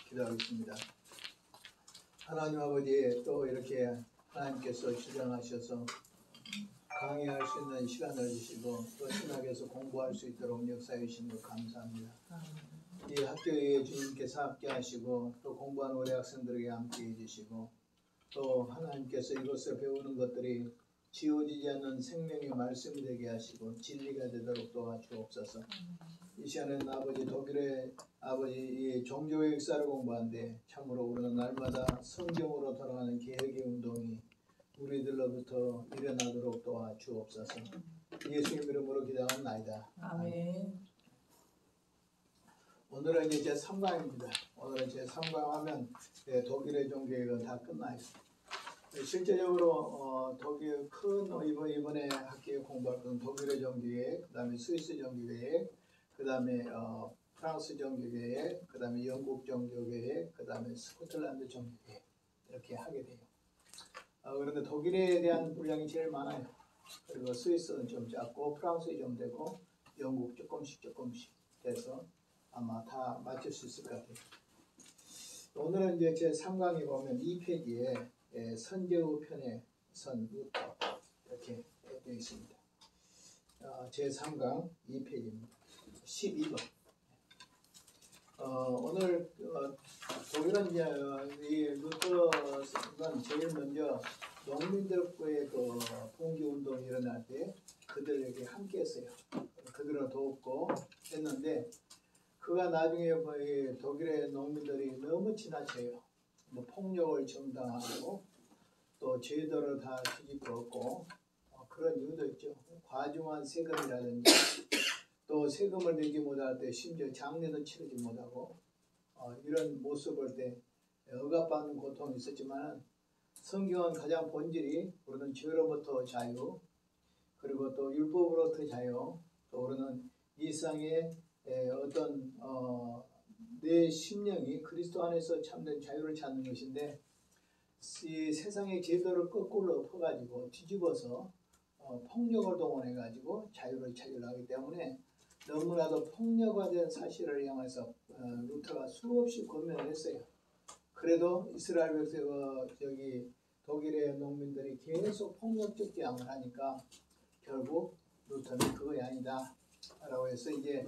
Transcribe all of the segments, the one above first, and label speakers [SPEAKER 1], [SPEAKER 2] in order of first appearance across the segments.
[SPEAKER 1] 기도하겠습니다. 하나님 아버지, 또 이렇게 하나님께서 주장하셔서 강의할 수 있는 시간을 주시고 또 신학에서 공부할 수 있도록 역사해 주신 것 감사합니다. 이 학교에 주님께서 함께 하시고 또 공부하는 우리 학생들에게 함께 해주시고 또 하나님께서 이것을 배우는 것들이 지워지지 않는 생명의 말씀이 되게 하시고 진리가 되도록 도와주옵소서. 이 시간에는 아버지 독일의 아버지 이 종교의 역사를 공부하는데 참으로 우리는 날마다 성경으로 돌아가는 개혁의 운동이 우리들로부터 일어나도록 도와주옵소서. 예수님 이름으로 기도하옵나이다.
[SPEAKER 2] 아멘.
[SPEAKER 1] 오늘은 이제 제 3강입니다. 오늘은 제 3강 하면 독일의 종교개혁은 다 끝나 있습니다. 실제적으로 독일 큰 이번에 학기에 공부할 것은 독일의 종교개혁, 그 다음에 스위스 종교개혁, 그 다음에 프랑스 종교개혁, 그 다음에 영국 종교개혁, 그 다음에 스코틀랜드 종교개혁 이렇게 하게 돼요. 그런데 독일에 대한 분량이 제일 많아요. 그리고 스위스는 좀 작고 프랑스에 좀 되고 영국 조금씩 돼서 아마 다 맞출 수 있을 것 같아요. 오늘은 이제 제 3강에 보면 2페이지에 선제후 편의 선 루터 이렇게 되어 있습니다. 제 3강 2페이지입니다. 12번. 오늘 독일은 이제 이 루터는 제일 먼저 농민들과의 그 봉기운동이 일어날 때 그들에게 함께 했어요. 그들을 돕고 했는데 그가 나중에 독일의 농민들이 너무 지나쳐요. 뭐 폭력을 정당하고 또 제도를 다 뒤집었고 그런 이유도 있죠. 과중한 세금이라든지 또 세금을 내지 못할 때 심지어 장례도 치르지 못하고 이런 모습을 볼 때 억압받는 고통이 있었지만 성경은 가장 본질이 우리는 죄로부터 자유 그리고 또 율법으로부터 자유 또 우리는 일상의 어떤 내 심령이 그리스도 안에서 참된 자유를 찾는 것인데 이 세상의 제도를 거꾸로 엎어가지고 뒤집어서 폭력을 동원해가지고 자유를 찾으려 하기 때문에 너무나도 폭력화된 사실을 향해서 루터가 수없이 권면을 했어요. 그래도 이스라엘 여기 독일의 농민들이 계속 폭력적 대항을 하니까 결국 루터는 그것이 아니다 라고 해서 이제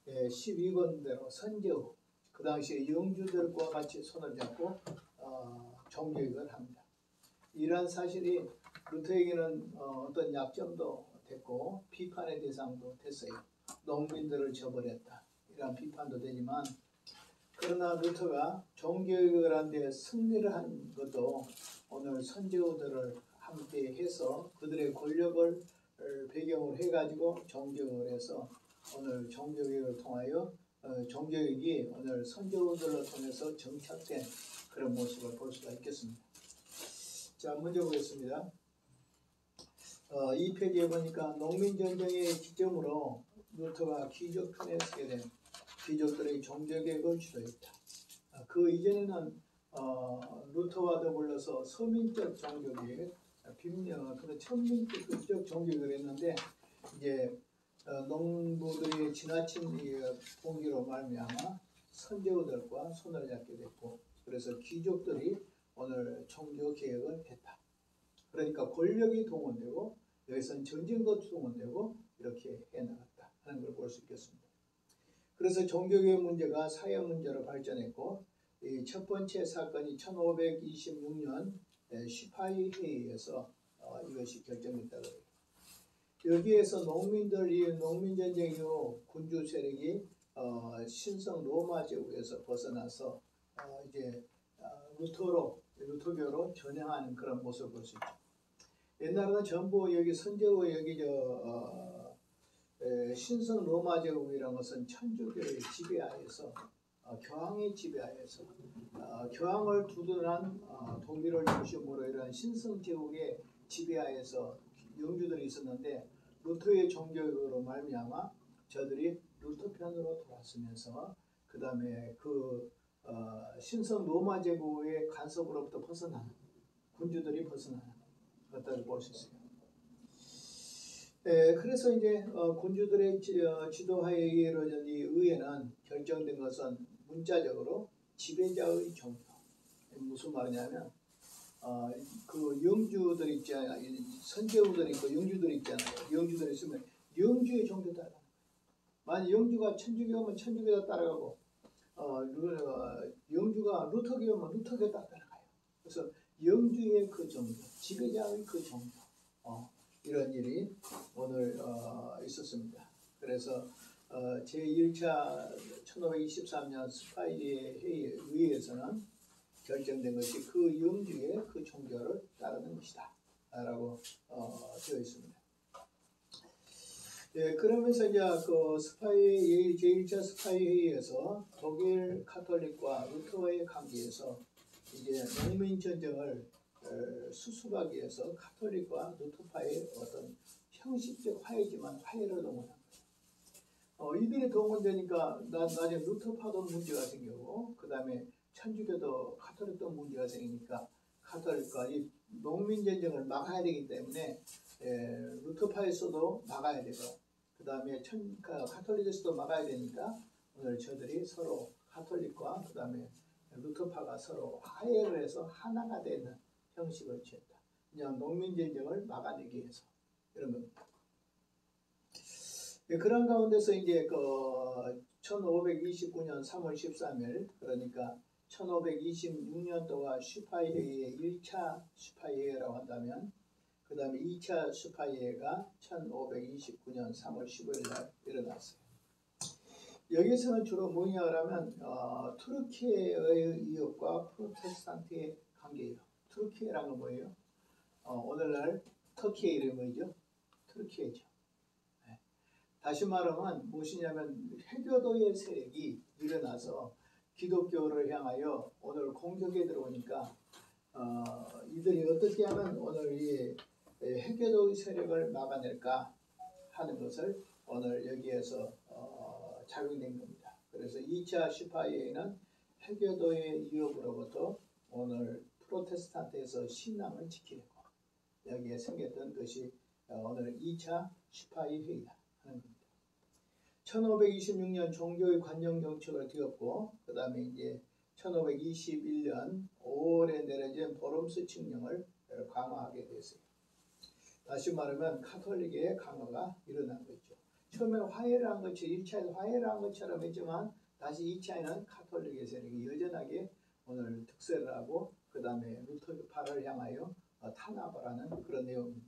[SPEAKER 1] 12권대로 선제후 그 당시에 영주들과 같이 손을 잡고 종교개혁을 합니다. 이러한 사실이 루터에게는 어떤 약점도 됐고 비판의 대상도 됐어요. 농민들을 저버렸다 이런 비판도 되지만 그러나 루터가 종교개혁을 한 데 승리를 한 것도 오늘 선제후들을 함께 해서 그들의 권력을 배경으로 해가지고 종교개혁을 해서 오늘 종교개혁을 통하여 종교개혁이 오늘 선제후들을 통해서 정착된 그런 모습을 볼 수가 있겠습니다. 자, 먼저 보겠습니다. 이 페이지에 보니까 농민전쟁의 기점으로 루터가 귀족편에 쓰게 된 귀족들의 종교개혁을 주도했다. 그 이전에는 루터와 더불어서 서민적 종교개혁, 그런 천민적 종교개혁을 했는데 이제 농부들이 지나친 봉기로 말미암아 선제후들과 손을 잡게 됐고 그래서 귀족들이 오늘 종교개혁을 했다. 그러니까 권력이 동원되고 여기서는 전쟁도 동원되고 이렇게 해나갔다 하는 걸 볼 수 있겠습니다. 그래서 종교개혁 문제가 사회 문제로 발전했고 이 첫 번째 사건이 1526년 시파이 회의에서 이것이 결정됐다고 해요. 여기에서 농민들이 농민전쟁 이후 군주 세력이 신성 로마 제국에서 벗어나서 이제 루터교로 전향하는 그런 모습을 볼 수 있죠. 옛날에는 전부 여기 선제후 여기 신성 로마 제국이라는 것은 천주교의 지배하에서 교황의 지배하에서 교황을 두둔한 독일을 중심으로 이런 신성 제국의 지배하에서 영주들이 있었는데 루터의 종교개혁으로 말미암아 저들이 루터 편으로 돌아서면서 그 다음에 신성 로마 제국의 간섭으로부터 벗어나는 군주들이 벗어나는 것들을 볼 수 있어요. 그래서 이제 군주들의 지도하에 이루어진 이 의회는 결정된 것은 문자적으로 지배자의 종교. 무슨 말이냐면 그 영주들 있잖아요. 선제우들 있고 영주들 있잖아요. 영주들 있으면 영주의 종교 따라가는 거예요. 만약 영주가 천주교 오면 천주교에 따라가고 영주가 루터교 오면 루터교에 따라가요. 그래서 영주의 그 종교, 지배자의 그 종교 이런 일이 오늘 있었습니다. 그래서 제1차 1523년 스파이의 회의에 의해서는 결정된 것이 그 영주의 그 종교를 따르는 것이다 라고 되어 있습니다. 예, 그러면서 이제 그 스파이 제1차 스파이 회의에서 독일 카톨릭과 루터와의 관계에서 이제 농민 전쟁을 수습하기 위해서 카톨릭과 루터파의 어떤 형식적 화해지만 화해를 동원한 거예요. 이들이 동원되니까 나중에 루터파도 문제가 생기고 그 다음에 천주교도 카톨릭도 문제가 생기니까 카톨릭과 이 농민 전쟁을 막아야 되기 때문에 루터파에서도 막아야 되고 그 다음에 카톨릭에서도 막아야 되니까 오늘 저들이 서로 카톨릭과 그 다음에 루터파가 서로 화해를 해서 하나가 되는 형식을 취했다. 그냥 농민 전쟁을 막아내기 위해서 이런 겁니다. 네, 그런 가운데서 이제 그 1529년 3월 13일 그러니까 1526년도가 슈파이회의 1차 슈파이회라고 한다면 그 다음에 2차 슈파이회가 1529년 3월 15일 날 일어났어요. 여기서는 주로 뭐냐면 투르키의 이웃과 프로테스탄트의 관계예요. 투르키라는 건 뭐예요? 오늘날 터키의 이름이 뭐죠? 투르키죠. 네. 다시 말하면 무엇이냐면 해교도의 세력이 일어나서 기독교를 향하여 오늘 공격에 들어오니까 이들이 어떻게 하면 오늘 이 해교도의 세력을 막아낼까 하는 것을 오늘 여기에서 작용된 겁니다. 그래서 2차 슈파이회는 해교도의 유혹으로부터 오늘 프로테스탄트에서 신앙을 지키려고 여기에 생겼던 것이 오늘 2차 슈파이회의다 하는 겁니다. 1526년 종교의 관영 정책을 뒤엎고 그 다음에 이제 1521년 5월에 내려진 보름스 칙령을 강화하게 됐어요. 다시 말하면 카톨릭의 강화가 일어난 거죠. 처음에 화해를 한 것처럼 1차에서 화해를 한 것처럼 했지만 다시 2차에는 카톨릭의 세력이 여전하게 오늘 득세를 하고 그 다음에 루터파를 향하여 탄압을 하는 그런 내용입니다.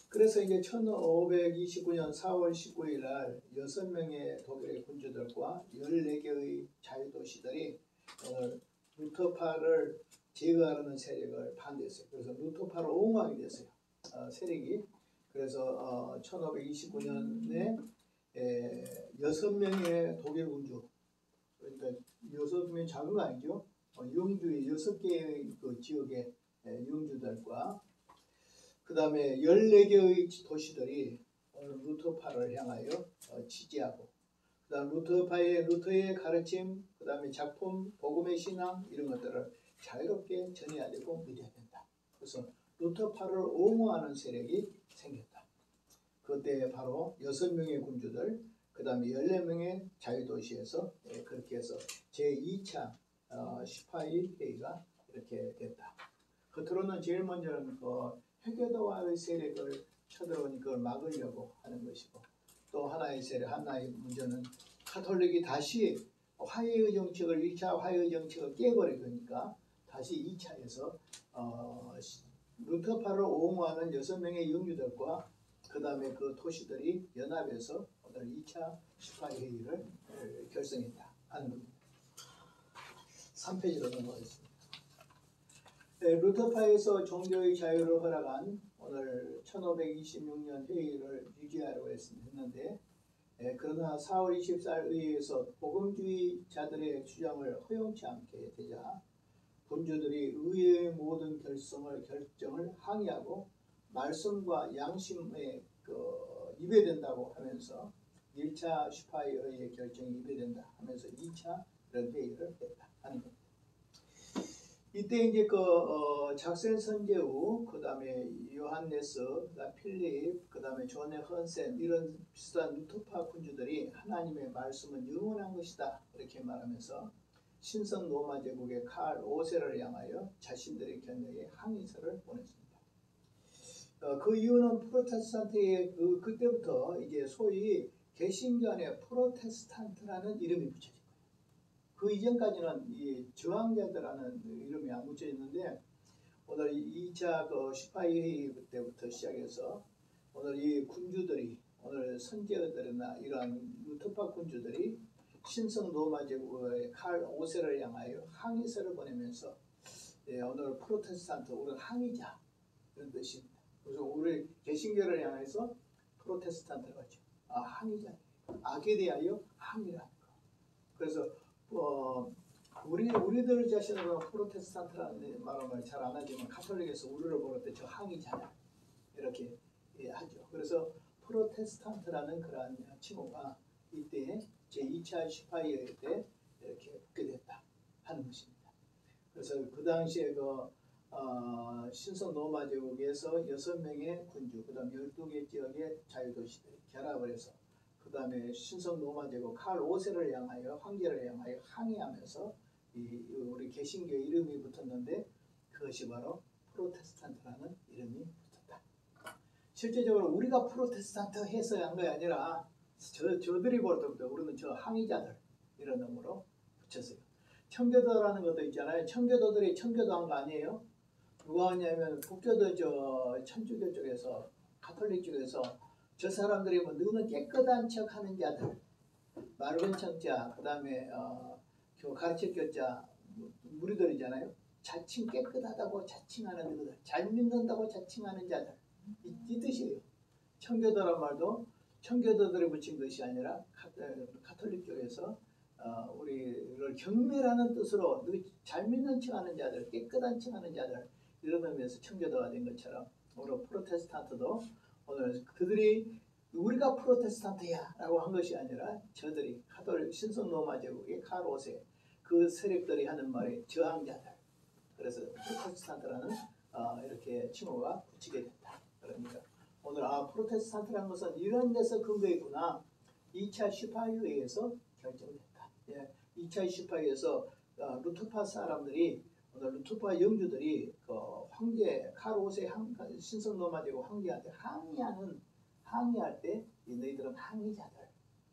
[SPEAKER 1] 그래서 이제 1529년 4월 19일 날 6명의 독일의 군주들과 14개의 자유도시들이 오늘 루터파를 제거하려는 세력을 반대했어요. 그래서 루터파를 옹호하게 됐어요. 세력이. 그래서 1529년에 6명의 독일 군주, 그러니까 6명이 작은 거 아니죠? 영주의 6개의 그 지역의 영주들과 그 다음에 14개의 도시들이 루터파를 향하여 지지하고 그 다음 루터의 가르침, 그 다음에 작품, 복음의 신앙 이런 것들을 자유롭게 전해야 되고 믿어야 된다. 그래서 루터파를 옹호하는 세력이 생겼다. 그때 바로 6명의 군주들, 그 다음에 14명의 자유도시에서 그렇게 해서 제2차 슈파이 회의가 이렇게 됐다. 겉으로는 제일 먼저는 해교도와의 세력을 쳐들어오니 그걸 막으려고 하는 것이고 또 하나의 세력, 하나의 문제는 카톨릭이 다시 화해의 정책을 1차 화해의 정책을 깨버리니까 다시 2차에서 루터파를 옹호하는 6명의 영주들과 그 다음에 그 도시들이 연합해서 오늘 2차 슈파이 회의를 결성했다 하는 겁니다. 3페이지로 넘어가겠습니다. 루터파에서 종교의 자유를 허락한 오늘 1526년 회의를 유지하려고 했는데 그러나 4월 24일 의회에서 복음주의자들의 주장을 허용치 않게 되자 군주들이 의회의 모든 결정을 항의하고 말씀과 양심에 위배된다고 하면서 1차 슈파이의 결정이 위배된다 하면서 2차 이런 회의를 했다 하는 겁니다. 이때 이제 작센 선제후, 그 다음에 요한네스, 그다음 필립, 그 다음에 존의 헌센 이런 비슷한 루터파 군주들이 하나님의 말씀은 영원한 것이다 이렇게 말하면서 신성 로마 제국의 칼 5세를 향하여 자신들의 견해에 항의서를 보냈습니다. 그 이유는 프로테스탄트의 그때부터 이제 소위 개신교 안에 프로테스탄트라는 이름이 붙여진 거예요. 그 이전까지는 이 저항자들라는 이름이 안 붙여있는데 오늘 2차 시파이 회의 때부터 시작해서 오늘 이 군주들이 오늘 선제들이나 이러한 루터파 군주들이 신성 로마 제국의 칼 5세를 향하여 항의서를 보내면서 오늘 프로테스탄트 우리는 항의자 이런 뜻입니다. 그래서 우리 개신교를 향해서 프로테스탄트라고 하죠. 항의자, 악에 대하여 항의라는 거. 그래서 우리들 자신은 프로테스탄트라는 말을 잘 안 하지만 카톨릭에서 우리를 부를 때 저 항의자냐 이렇게 하죠. 그래서 프로테스탄트라는 그러한 칭호가 이때 제2차 시파이회 때 이렇게 붙게 됐다 하는 것입니다. 그래서 그 당시에 신성 로마 제국에서 6명의 군주, 그 다음 12개 지역의 자유도시들이 결합을 해서 그 다음에 신성 로마 제국 칼 5세를 향하여 황제를 향하여 항의하면서 우리 개신교 이름이 붙었는데 그것이 바로 프로테스탄트라는 이름이 붙었다. 실제적으로 우리가 프로테스탄트 해서 한 것이 아니라 저들이 볼 때부터 우리는 저 항의자들 이런 놈으로 붙였어요. 청교도라는 것도 있잖아요. 청교도들이 청교도한 거 아니에요? 누가 하냐면 북교도 천주교 쪽에서 가톨릭 쪽에서 저 사람들이 뭐 너는 깨끗한 척하는 자들, 맑은 척자, 그 다음에 가르칠 교자 무리들이잖아요. 자칭 깨끗하다고 자칭하는 그들, 잘 믿는다고 자칭하는 자들 이 뜻이에요. 청교도란 말도 청교도들이 붙인 것이 아니라 가톨릭 쪽에서 우리를 경멸하는 뜻으로 잘 믿는 척하는 자들, 깨끗한 척하는 자들 이런 의미에서 청교도가 된 것처럼 오늘 프로테스탄트도 오늘 그들이 우리가 프로테스탄트야 라고 한 것이 아니라 저들이 카톨릭 신성 로마 제국의 칼 5세 그 세력들이 하는 말이 저항자들, 그래서 프로테스탄트라는 이렇게 칭호가 붙이게 됐다. 그러니까 오늘 프로테스탄트라는 것은 이런 데서 근거에 있구나. 2차 시파이회에서 결정됐다. 2차 시파이회에서 루터파 사람들이 오늘 루터파 영주들이 황제 칼 5세 신성 로마 제국 황제한테 항의할 때 너희들은 항의자들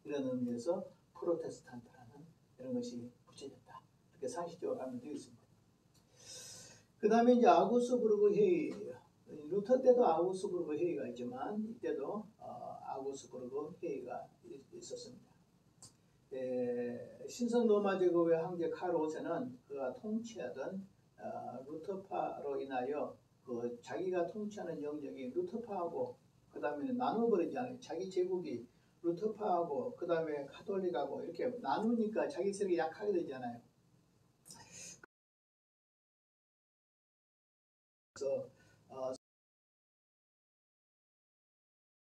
[SPEAKER 1] 이런 의미에서 프로테스탄트라는 이런 것이 붙여졌다. 이렇게 상식적으로 하면 되겠습니다. 그 다음에 이제 아우구스부르크 회의예요. 루터 때도 아우구스부르크 회의가 있지만 이때도 아우구스부르크 회의가 있었습니다. 신성 로마 제국의 황제 칼 5세는 그가 통치하던 루터파로 인하여 자기가 통치하는 영역이 루터파하고 그 다음에 나눠버리잖아요. 자기 제국이 루터파하고 그 다음에 가톨릭하고 이렇게 나누니까 자기 세력이 약하게 되잖아요. 그래서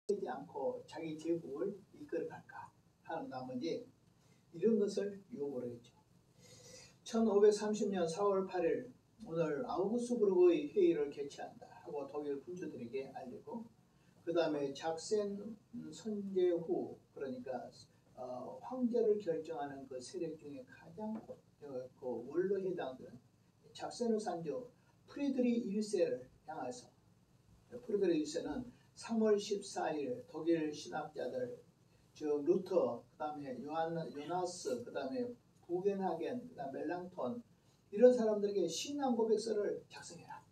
[SPEAKER 1] 되지 않고 자기 제국을 이끌어갈까 하는 나머지 이런 것을 요구를 했죠. 1530년 4월 8일 오늘 아우구스부르크의 회의를 개최한다 하고 독일 군주들에게 알리고 그 다음에 작센 선제 후 그러니까 황제를 결정하는 그 세력 중에 가장 그 원로 해당되는 작센의 산주 프리드리 1세를 향해서 프리드리 1세는 3월 14일 독일 신학자들 루터, 그 다음에 요나스, 그 다음에 부겐하겐, 그 다음에 멜랑톤 이런 사람들에게 신앙 고백서를 작성해라.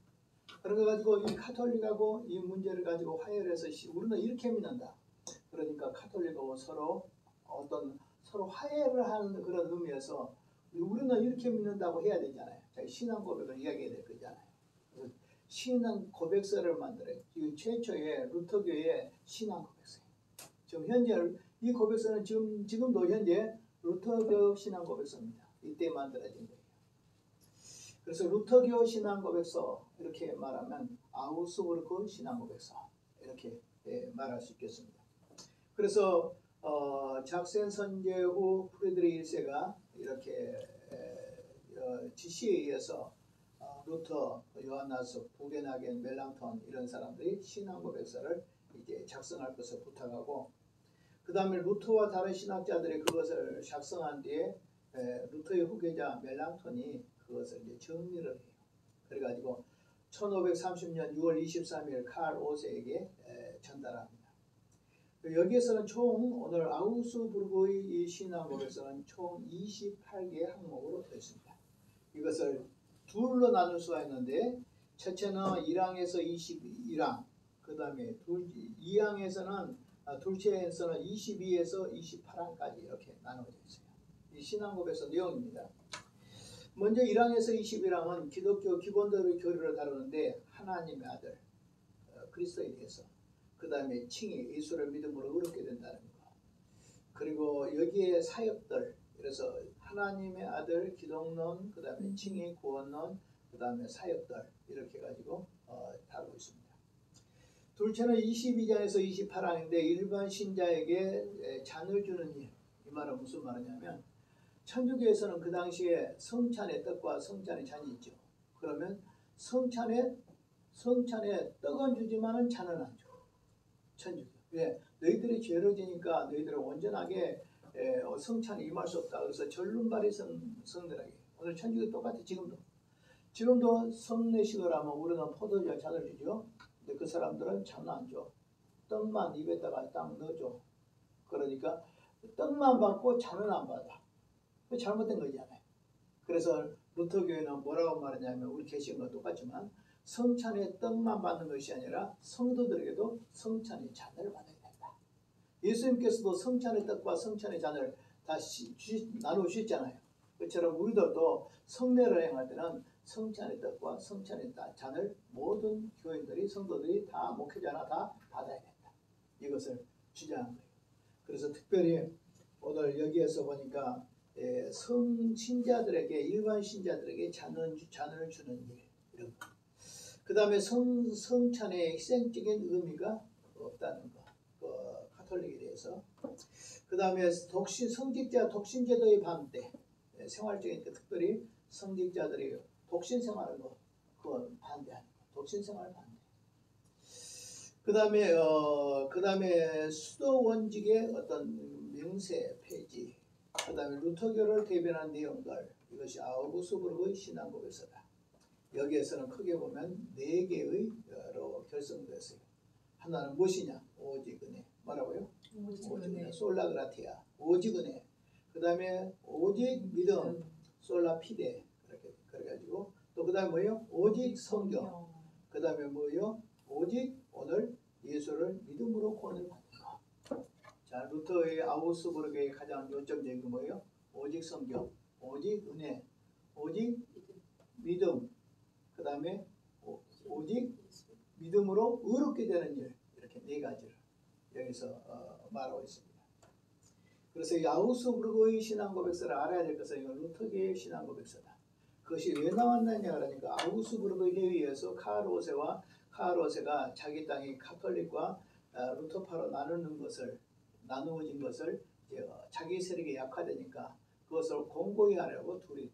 [SPEAKER 1] 그래가지고 이 카톨릭하고 이 문제를 가지고 화해를 해서 우리는 이렇게 믿는다. 그러니까 카톨릭하고 서로 화해를 하는 그런 의미에서 우리는 이렇게 믿는다고 해야 되잖아요. 자기 신앙 고백을 이야기해야 될 거잖아요. 그래서 신앙 고백서를 만들어요. 이 최초의 루터교의 신앙 고백서예요. 지금 현재 이 고백서는 지금도 현재 루터교 신앙 고백서입니다. 이때 만들어진 거예요. 그래서 루터교 신앙 고백서 이렇게 말하면 아우구스부르크 신앙 고백서 이렇게 말할 수 있겠습니다. 그래서 작센 선제 후 프리드리 1세가 이렇게 지시에 의해서 루터, 요한나스, 부게나겐, 멜랑톤 이런 사람들이 신앙 고백서를 이제 작성할 것을 부탁하고, 그 다음에 루터와 다른 신학자들이 그것을 작성한 뒤에 루터의 후계자 멜랑톤이 그것을 이제 정리를 해요. 그래가지고 1530년 6월 23일 칼 오세에게 전달합니다. 여기에서는 총 오늘 아우스부르크의 이 신앙 고백서는 총 28개의 항목으로 되어 있습니다. 이것을 둘로 나눌 수가 있는데, 첫째는 1항에서 21항, 그 다음에 2항에서는 둘째에서는 22에서 28항까지 이렇게 나눠져 있어요. 이 신앙 고백서 내용입니다. 먼저 1항에서 21항은 기독교 기본적인 교리를 다루는데, 하나님의 아들 그리스도에 대해서, 그 다음에 칭의 예수를 믿음으로 의롭게 된다는 거, 그리고 여기에 사역들, 그래서 하나님의 아들 기독론, 그 다음에 칭의 구원론, 그 다음에 사역들 이렇게 가지고 다루고 있습니다. 둘째는 22장에서 28항인데 일반 신자에게 잔을 주는 일. 이 말은 무슨 말이냐면, 천주교에서는 그 당시에 성찬의 떡과 성찬의 잔이 있죠. 그러면 성찬에 떡은 주지만은 잔은 안 줘. 천주교. 왜? 너희들이 죄를 지니까 너희들은 온전하게 성찬에 임할 수 없다. 그래서 절름발이 성들에게. 오늘 천주교 똑같아. 지금도 성례식을 하면 우리는 포도주 잔을 주죠. 근데 그 사람들은 잔을 안 줘. 떡만 입에다가 딱 넣어줘. 그러니까 떡만 받고 잔은 안 받아. 그 잘못된 거잖아요. 그래서 루터교회는 뭐라고 말하냐면, 우리 개신과 똑같지만 성찬의 떡만 받는 것이 아니라 성도들에게도 성찬의 잔을 받아야 된다. 예수님께서도 성찬의 떡과 성찬의 잔을 다 나누셨잖아요. 그처럼 우리들도 성례를 행할 때는 성찬의 떡과 성찬의 잔을 모든 교인들이, 성도들이 다, 목회자나 다 받아야 된다. 이것을 주장한 거예요. 그래서 특별히 오늘 여기에서 보니까 성신자들에게, 일반 신자들에게 잔을 주는 일, 이런 거. 그 다음에 성찬의 희생적인 의미가 없다는 거, 카톨릭에 대해서. 그 다음에 성직자 독신제도의 반대, 생활적인, 특별히 성직자들이 독신 생활을 그건 반대하는 거, 독신 생활 반대. 그 다음에 수도 원직의 어떤 명세 폐지, 그 다음에 루터교를 대변한 내용들, 이것이 아우구스부르크의 신앙 고백서다. 여기에서는 크게 보면 4개로 결성됐어요. 하나는 무엇이냐? 오직 은혜. 뭐라고요? 오직 은혜. 솔라그라티아. 오직 은혜. 그 다음에 오직 믿음. 솔라 피데. 그래가지고 또 그 다음에 뭐예요? 오직 성경. 그 다음에 뭐예요? 오직 오늘 예수를 믿음으로 구원을 받는 것. 자, 루터의 아우스부르크의 가장 요점적인 게 뭐예요? 오직 성경, 오직 은혜, 오직 믿음, 그 다음에 오직 믿음으로 의롭게 되는 일, 이렇게 4가지를 여기서 말하고 있습니다. 그래서 이 아우스부르크의 신앙 고백서를 알아야 될 것은 이건 루터계의 신앙 고백서다. 그것이 왜 나왔느냐 그러니까, 아우스부르크의 회의에서 카를 오세가 자기 땅이 카톨릭과 루터파로 나누어진 것을 이제 자기 세력이 약화되니까 그것을 공고히 하려고 둘이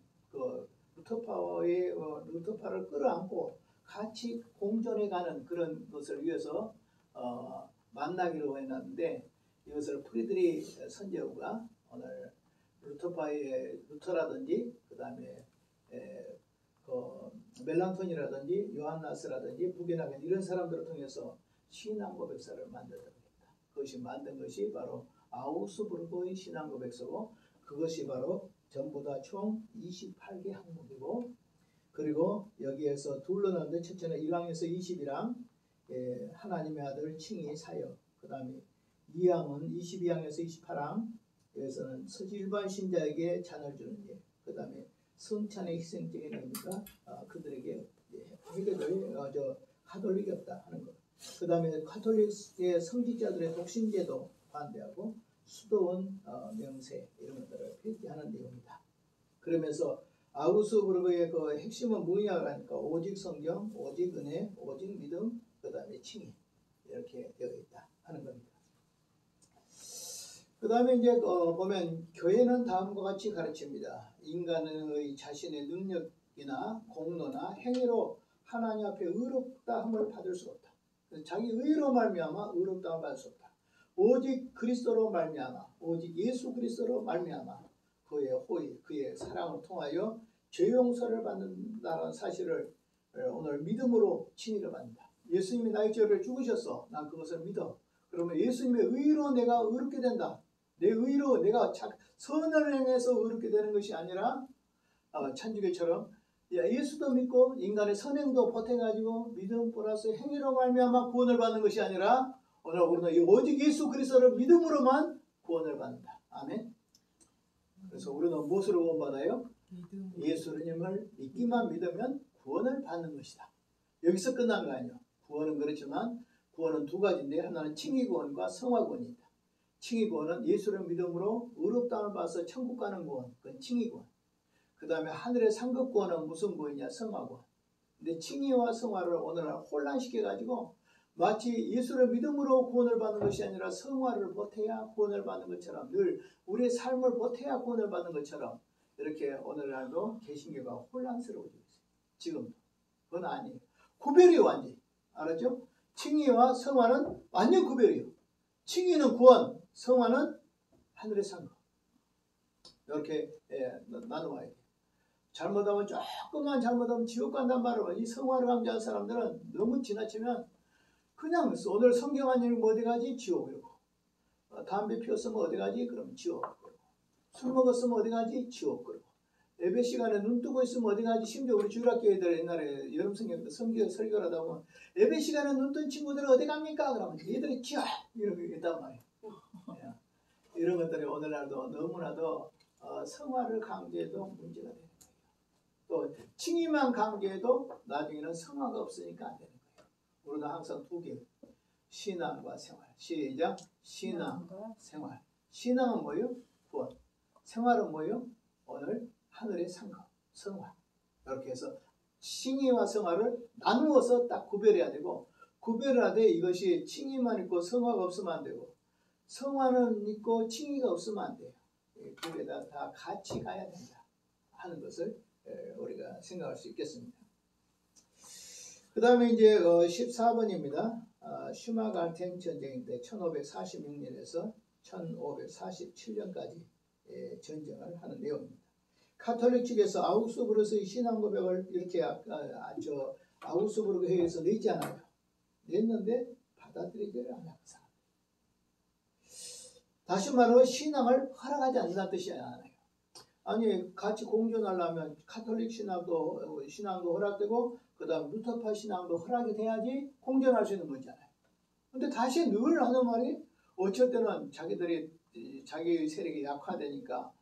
[SPEAKER 1] 루터파를 끌어안고 같이 공존해가는 그런 것을 위해서 만나기로 했는데, 이것을 프리드리 선제후가 오늘 루터라든지 그 다음에 멜랑톤이라든지 요한나스라든지 부게나겐 이런 사람들을 통해서 신앙 고백서를 만들었다. 그것이 만든 것이 바로 아우스부르크의 신앙 고백서고, 그것이 바로 전부 다 총 28개 항목이고, 그리고 여기에서 둘로 나누는데, 첫째는 1항에서 21항 하나님의 아들 칭의 사역, 그 다음에 2항은 22항에서 28항, 여기서는 일반 신자에게 잔을 주는 일, 그 다음에 성찬의 희생적인 의미가 그들에게 해결될 카톨릭이 없다 하는 것. 그 다음에 카톨릭의 성직자들의 독신제도 반대하고 수도원 명세 이런 것들을 폐지하는 내용이다. 그러면서 아우스부르크의 그 핵심은 뭐냐 그러니까 오직 성경, 오직 은혜, 오직 믿음, 그 다음에 칭의 이렇게 되어 있다 하는 겁니다. 그 다음에 이제 보면 교회는 다음과 같이 가르칩니다. 인간의 자신의 능력 노력이나 공로나 행위로 하나님 앞에 의롭다함을 받을 수 없다. 자기 의로 말미암아 의롭다함을 받을 수 없다. 오직 그리스도로 말미암아, 오직 예수 그리스도로 말미암아 그의 호의, 그의 사랑을 통하여 죄 용서를 받는다는 사실을 오늘 믿음으로 진리를 받는다. 예수님이 나의 죄를 죽으셨어. 난 그것을 믿어. 그러면 예수님의 의로 내가 의롭게 된다. 내 의로 내가 선을 행해서 의롭게 되는 것이 아니라 천주교처럼 예수도 믿고 인간의 선행도 보태가지고 믿음 플러스 행위로 말미암아 구원을 받는 것이 아니라 오늘 우리는 오직 예수 그리스도를 믿음으로만 구원을 받는다. 아멘. 그래서 우리는 무엇으로 구원받아요? 예수님을 믿기만 믿으면 구원을 받는 것이다. 여기서 끝난 거 아니에요. 구원은 그렇지만 구원은 두 가지인데 하나는 칭의구원과 성화구원이다. 칭의구원은 예수를 믿음으로 의롭다함을 받아서 천국 가는 구원, 그건 칭의구원. 그 다음에 하늘의 상급구원은 무슨 구원이냐? 성화구원. 근데 칭의와 성화를 오늘날 혼란시켜가지고 마치 예수를 믿음으로 구원을 받는 것이 아니라 성화를 보태야 구원을 받는 것처럼 늘 우리의 삶을 보태야 구원을 받는 것처럼 이렇게 오늘날도 개신교가 혼란스러워지고 있어요. 지금도. 그건 아니에요. 구별이에요. 완전히. 알았죠? 칭의와 성화는 완전 구별이에요. 칭의는 구원, 성화는 하늘의 상급. 이렇게 나눠와야 돼요. 잘못하면 조금만 잘못하면 지옥 간단 말이에요. 이 성화를 강조한 사람들은 너무 지나치면 그냥 오늘 성경 안 읽으면 어디 가지? 지옥 이러고. 담배 피웠으면 어디 가지? 그럼 지옥 그러고. 술 먹었으면 어디 가지? 지옥 그러고. 예배 시간에 눈 뜨고 있으면 어디 가지? 심지어 우리 주일학교 애들 옛날에 여름 성경 설교를 하다 보면 예배 시간에 눈 뜬 친구들은 어디 갑니까? 그러면 얘들이 지옥 이러고 있단 말이에요. 이런 것들이 오늘날도 너무나도 성화를 강조해도 문제가 되는 거예요. 또 칭의만 강조해도 나중에는 성화가 없으니까 안 되는 거예요. 우리는 항상 두 개, 신앙과 생활. 시작. 신앙과 생활. 신앙은 뭐예요? 구원. 생활은 뭐예요? 오늘 하늘의 상급, 성화. 이렇게 해서 칭의와 성화를 나누어서 딱 구별해야 되고, 구별을 하되 이것이 칭의만 있고 성화가 없으면 안 되고, 성화는 있고 칭의가 없으면 안 돼요. 두 개 다 같이 가야 된다 하는 것을 우리가 생각할 수 있겠습니다. 그 다음에 이제 14번입니다. 슈마갈텐 전쟁인데 1546년에서 1547년까지 전쟁을 하는 내용입니다. 카톨릭 측에서 아우스부르크의 신앙 고백을 이렇게 아우스부르크 회의에서 냈지 않아요. 냈는데 받아들이지를 않아요. 다시 말하면 신앙을 허락하지 않는다는 뜻이 아니에요. 아니 같이 공존하려면 카톨릭 신앙도 허락되고 그 다음 루터파 신앙도 허락이 돼야지 공존할 수 있는 거잖아요. 근데 다시 늘 하는 말이 어쩔 때는 자기 세력이 약화되니까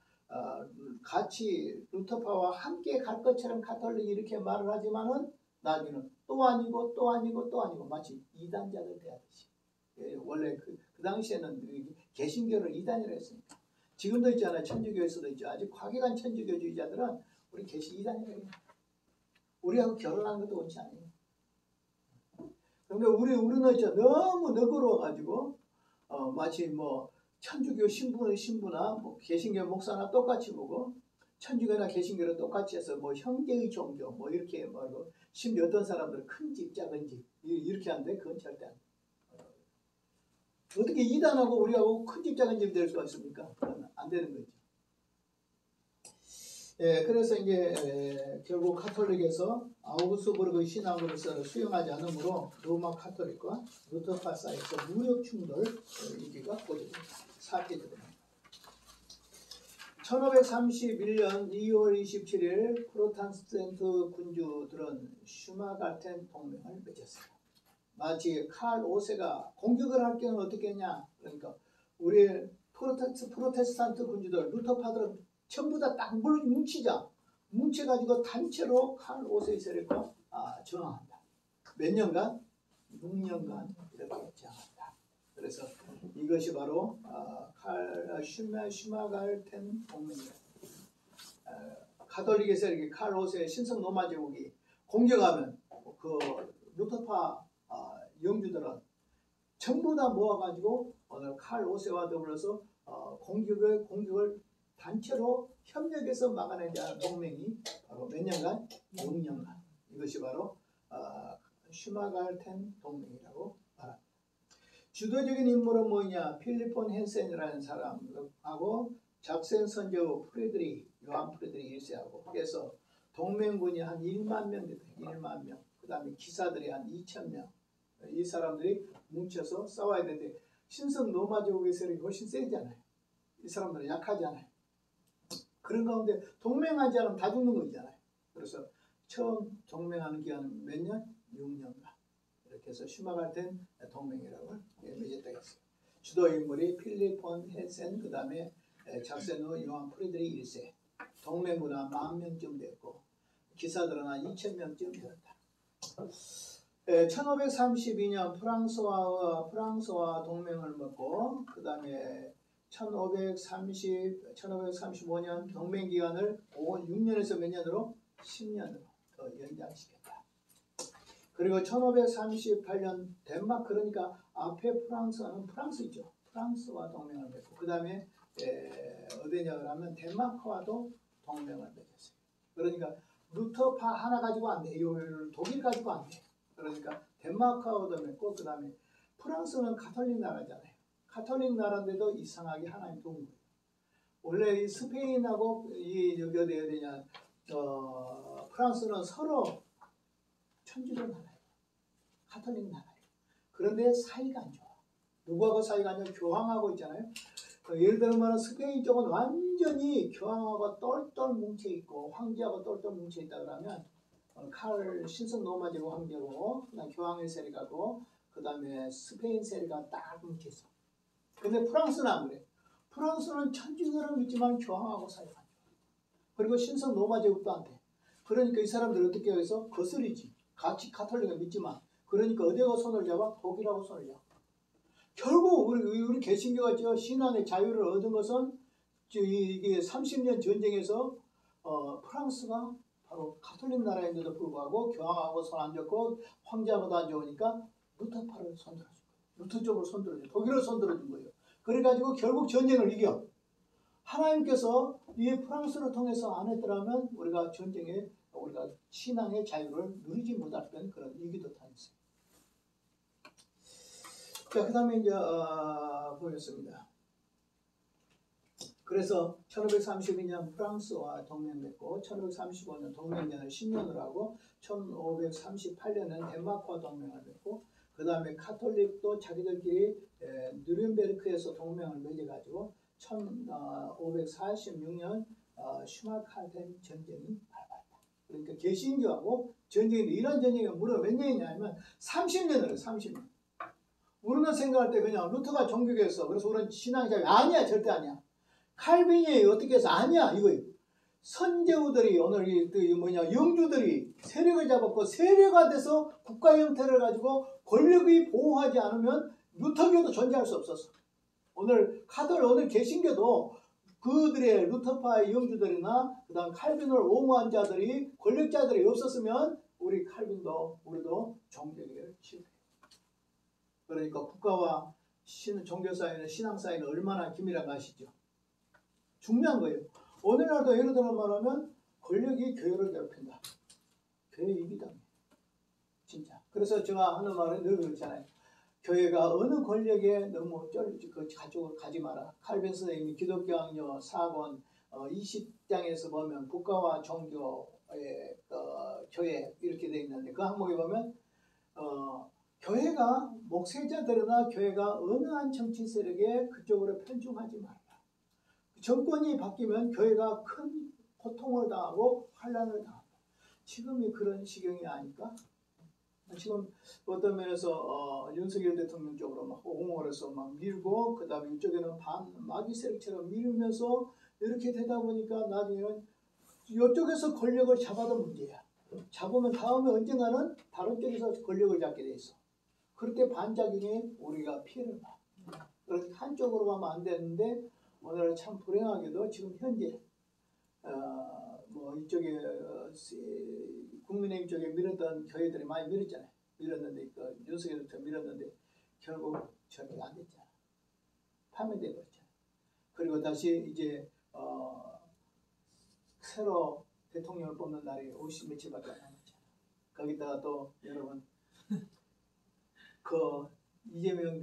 [SPEAKER 1] 같이 루터파와 함께 갈 것처럼 카톨릭이 이렇게 말을 하지만은 나중에는 또 아니고 또 아니고 또 아니고 마치 이단자들 대하듯이. 원래 그 당시에는 개신교를 이단이라고 했으니까. 지금도 있잖아요. 천주교에서도 있죠. 아주 과격한 천주교주의자들은 우리 개신 이단이라고 해요. 우리하고 결혼하는 것도 옳지 않아요. 그런데 우리는 진짜 너무 너그러워가지고 마치 뭐 천주교 신부나 뭐 개신교 목사나 똑같이 보고 천주교나 개신교를 똑같이 해서 뭐 형제의 종교 뭐 이렇게 말고 심지어 어떤 사람들은 큰 집 작은 집 이렇게 하는데 그건 절대 안 돼. 어떻게 이단하고 우리하고 큰 집 작은 집이 될 수가 있습니까? 그건 안 되는 거죠. 그래서 이제 결국 카톨릭에서 아우구스부르크의 신앙으로서는 수용하지 않으므로 로마 카톨릭과 루터파 사이에서 무력 충돌 위기가 고조됩니다. 사태들입니다. 1531년 2월 27일 프로테스탄트 군주들은 슈마갈텐 동맹을 맺었어요. 마치 칼 5세가 공격을 할 경우는 어떻게 했냐? 그러니까 우리 프로테스탄트 군주들, 루터파들은 전부 다 딱 뭉쳐가지고 단체로 칼 5세의 세력과 저항한다. 몇 년간? 6년간 이렇게 저항한다. 그래서 이것이 바로 슈마갈텐 동맹이에요. 가톨릭의 세력이 칼 5세의 신성 로마 제국이 공격하면 그 루터파 영주들은 전부 다 모아가지고 오늘 칼 5세와 더불어서 공격을 단체로 협력해서 막아내자 동맹이 바로 바로 몇 년간? 6년간. 이것이 바로 슈마갈텐 동맹이라고 말합니다. 주도적인 인물은 뭐냐? 필리폰 헨센이라는 사람하고 작센 선조 요한 프레드리 1세하고 그래서 동맹군이 한 1만 명 됐다. 1만 명. 그 다음에 기사들이 한 2,000명. 이 사람들이 뭉쳐서 싸워야 되는데 신성 로마 제국의 세력이 훨씬 세잖아요. 이 사람들은 약하잖아요. 그런 가운데 동맹하지 않으면 다 죽는 거 있잖아요. 그래서 처음 동맹하는 기간은 몇 년? 6년간. 이렇게 해서 슈마갈텐 동맹이라고 맺었다고 했어요. 주도 인물이 필리폰 헨센, 그 다음에 작센후 요한 프레드리 1세. 동맹군 한 10,000명쯤 됐고 기사들은 한 2,000명쯤 되었다. 1532년 프랑스와 동맹을 맺고 그 다음에 1535년 동맹 기간을 6년에서 몇 년으로? 10년으로 더 연장시켰다. 그리고 1538년 덴마크, 그러니까 앞에 프랑스는 프랑스이죠. 프랑스와 동맹을 맺고 그 다음에 어디냐 그러면 덴마크와도 동맹을 맺었어요. 그러니까 루터파 하나 가지고 안 돼. 독일 가지고 안 돼. 그러니까 덴마크하고도 맺고 그 다음에 프랑스는 가톨릭 나라잖아요. 가톨릭 나라인데도 이상하게 하나님 도운 거예요. 원래 이 스페인하고 여기 어디냐 프랑스는 서로 천주교 나라예요. 가톨릭 나라예요. 그런데 사이가 안 좋아. 누구하고 사이가 안 좋아? 교황하고 있잖아요. 예를 들면 스페인 쪽은 완전히 교황하고 똘똘 뭉쳐있고 황제하고 똘똘 뭉쳐있다 그러면 신성 로마 제국 황제고 그다음 교황의 세력하고 그 다음에 스페인 세력가 딱 뭉쳐있어. 근데 프랑스는 안 그래. 프랑스는 천주교를 믿지만 교황하고 사이가 안 좋아. 그리고 신성 로마 제국도 안 돼. 그러니까 이 사람들 어떻게 해서 거슬리지. 같이 가톨릭을 믿지만 그러니까 어디하고 손을 잡아? 독일하고 손을 잡아. 결국 우리 개신교가 신앙의 자유를 얻은 것은 이게 30년 전쟁에서 프랑스가 바로 가톨릭 나라인데도 불구하고 교황하고 손 안 잡고 황제하고도 안 좋으니까 루터파를 손들어준 거예요. 루터 쪽으로 손들어준 거예요. 독일을 손들어준 거예요. 그래가지고 결국 전쟁을 이겨. 하나님께서 이 프랑스를 통해서 안 했더라면 우리가 전쟁에 우리가 신앙의 자유를 누리지 못했던 그런 위기도 당했어요. 자, 그 다음에 이제 보겠습니다. 그래서 1532년 프랑스와 동맹 맺고 1535년 동맹년을 10년으로 하고 1538년은 덴마크와 동맹을 맺고 그 다음에 카톨릭도 자기들끼리 누른베르크에서 동맹을 맺어가지고 1546년 슈마칼텐 전쟁이 발발했다. 그러니까 개신교하고 전쟁인데 이런 전쟁이 무려 몇 년이냐면 30년을 해요. 30년. 우리는 생각할 때 그냥 루터가 종교개혁했어. 그래서 우리는 신앙자유 아니야. 절대 아니야. 칼빈이 어떻게 해서 아니야. 이거예요. 선제우들이 오늘 영주들이 세력을 잡았고 세력화 돼서 국가 형태를 가지고 권력이 보호하지 않으면 루터교도 존재할 수 없었어. 오늘 개신교도 그들의 루터파의 영주들이나 그다음 칼빈을 옹호한 자들이 권력자들이 없었으면 우리도 종교개혁을 실패. 그러니까 국가와 종교 사이는 신앙 사이는 얼마나 긴밀한 거 아시죠? 중요한 거예요. 오늘날도 예를 들어 말하면 권력이 교회를 괴롭힌다. 교회 이기다. 진짜. 그래서 제가 하는 말은 늘 그렇잖아요. 교회가 어느 권력에 너무 가쪽을 가지 마라. 칼빈 선생님이 기독교학력 4권 20장에서 보면 국가와 종교의 교회 이렇게 되어 있는데 그 항목에 보면 교회가 목회자들이나 교회가 어느 한 정치 세력에 그쪽으로 편중하지 말라. 정권이 바뀌면 교회가 큰 고통을 당하고 환란을 당한다. 지금이 그런 시경이 아닐까? 지금 어떤 면에서 윤석열 대통령 쪽으로 막 옹호를 해서 막 밀고 그 다음에 이쪽에는 마귀 세력처럼 밀면서 이렇게 되다 보니까 나중에는 이쪽에서 권력을 잡아도 문제야. 잡으면 다음에 언젠가는 다른 쪽에서 권력을 잡게 돼 있어. 그럴 때 반작용에 우리가 피해를 봐. 그래서 한쪽으로 가면 안 되는데 오늘 참 불행하게도 지금 현재 이쪽에 국민의힘 쪽에 밀었던 교회들이 많이 밀었잖아요. 밀었는데 윤석열부터 밀었는데 결국 저렇게 안 됐잖아. 파면돼 버렸잖아. 그리고 다시 이제 새로 대통령을 뽑는 날이 50 며칠밖에 안 남았잖아. 거기다가 또 여러분 그 이재명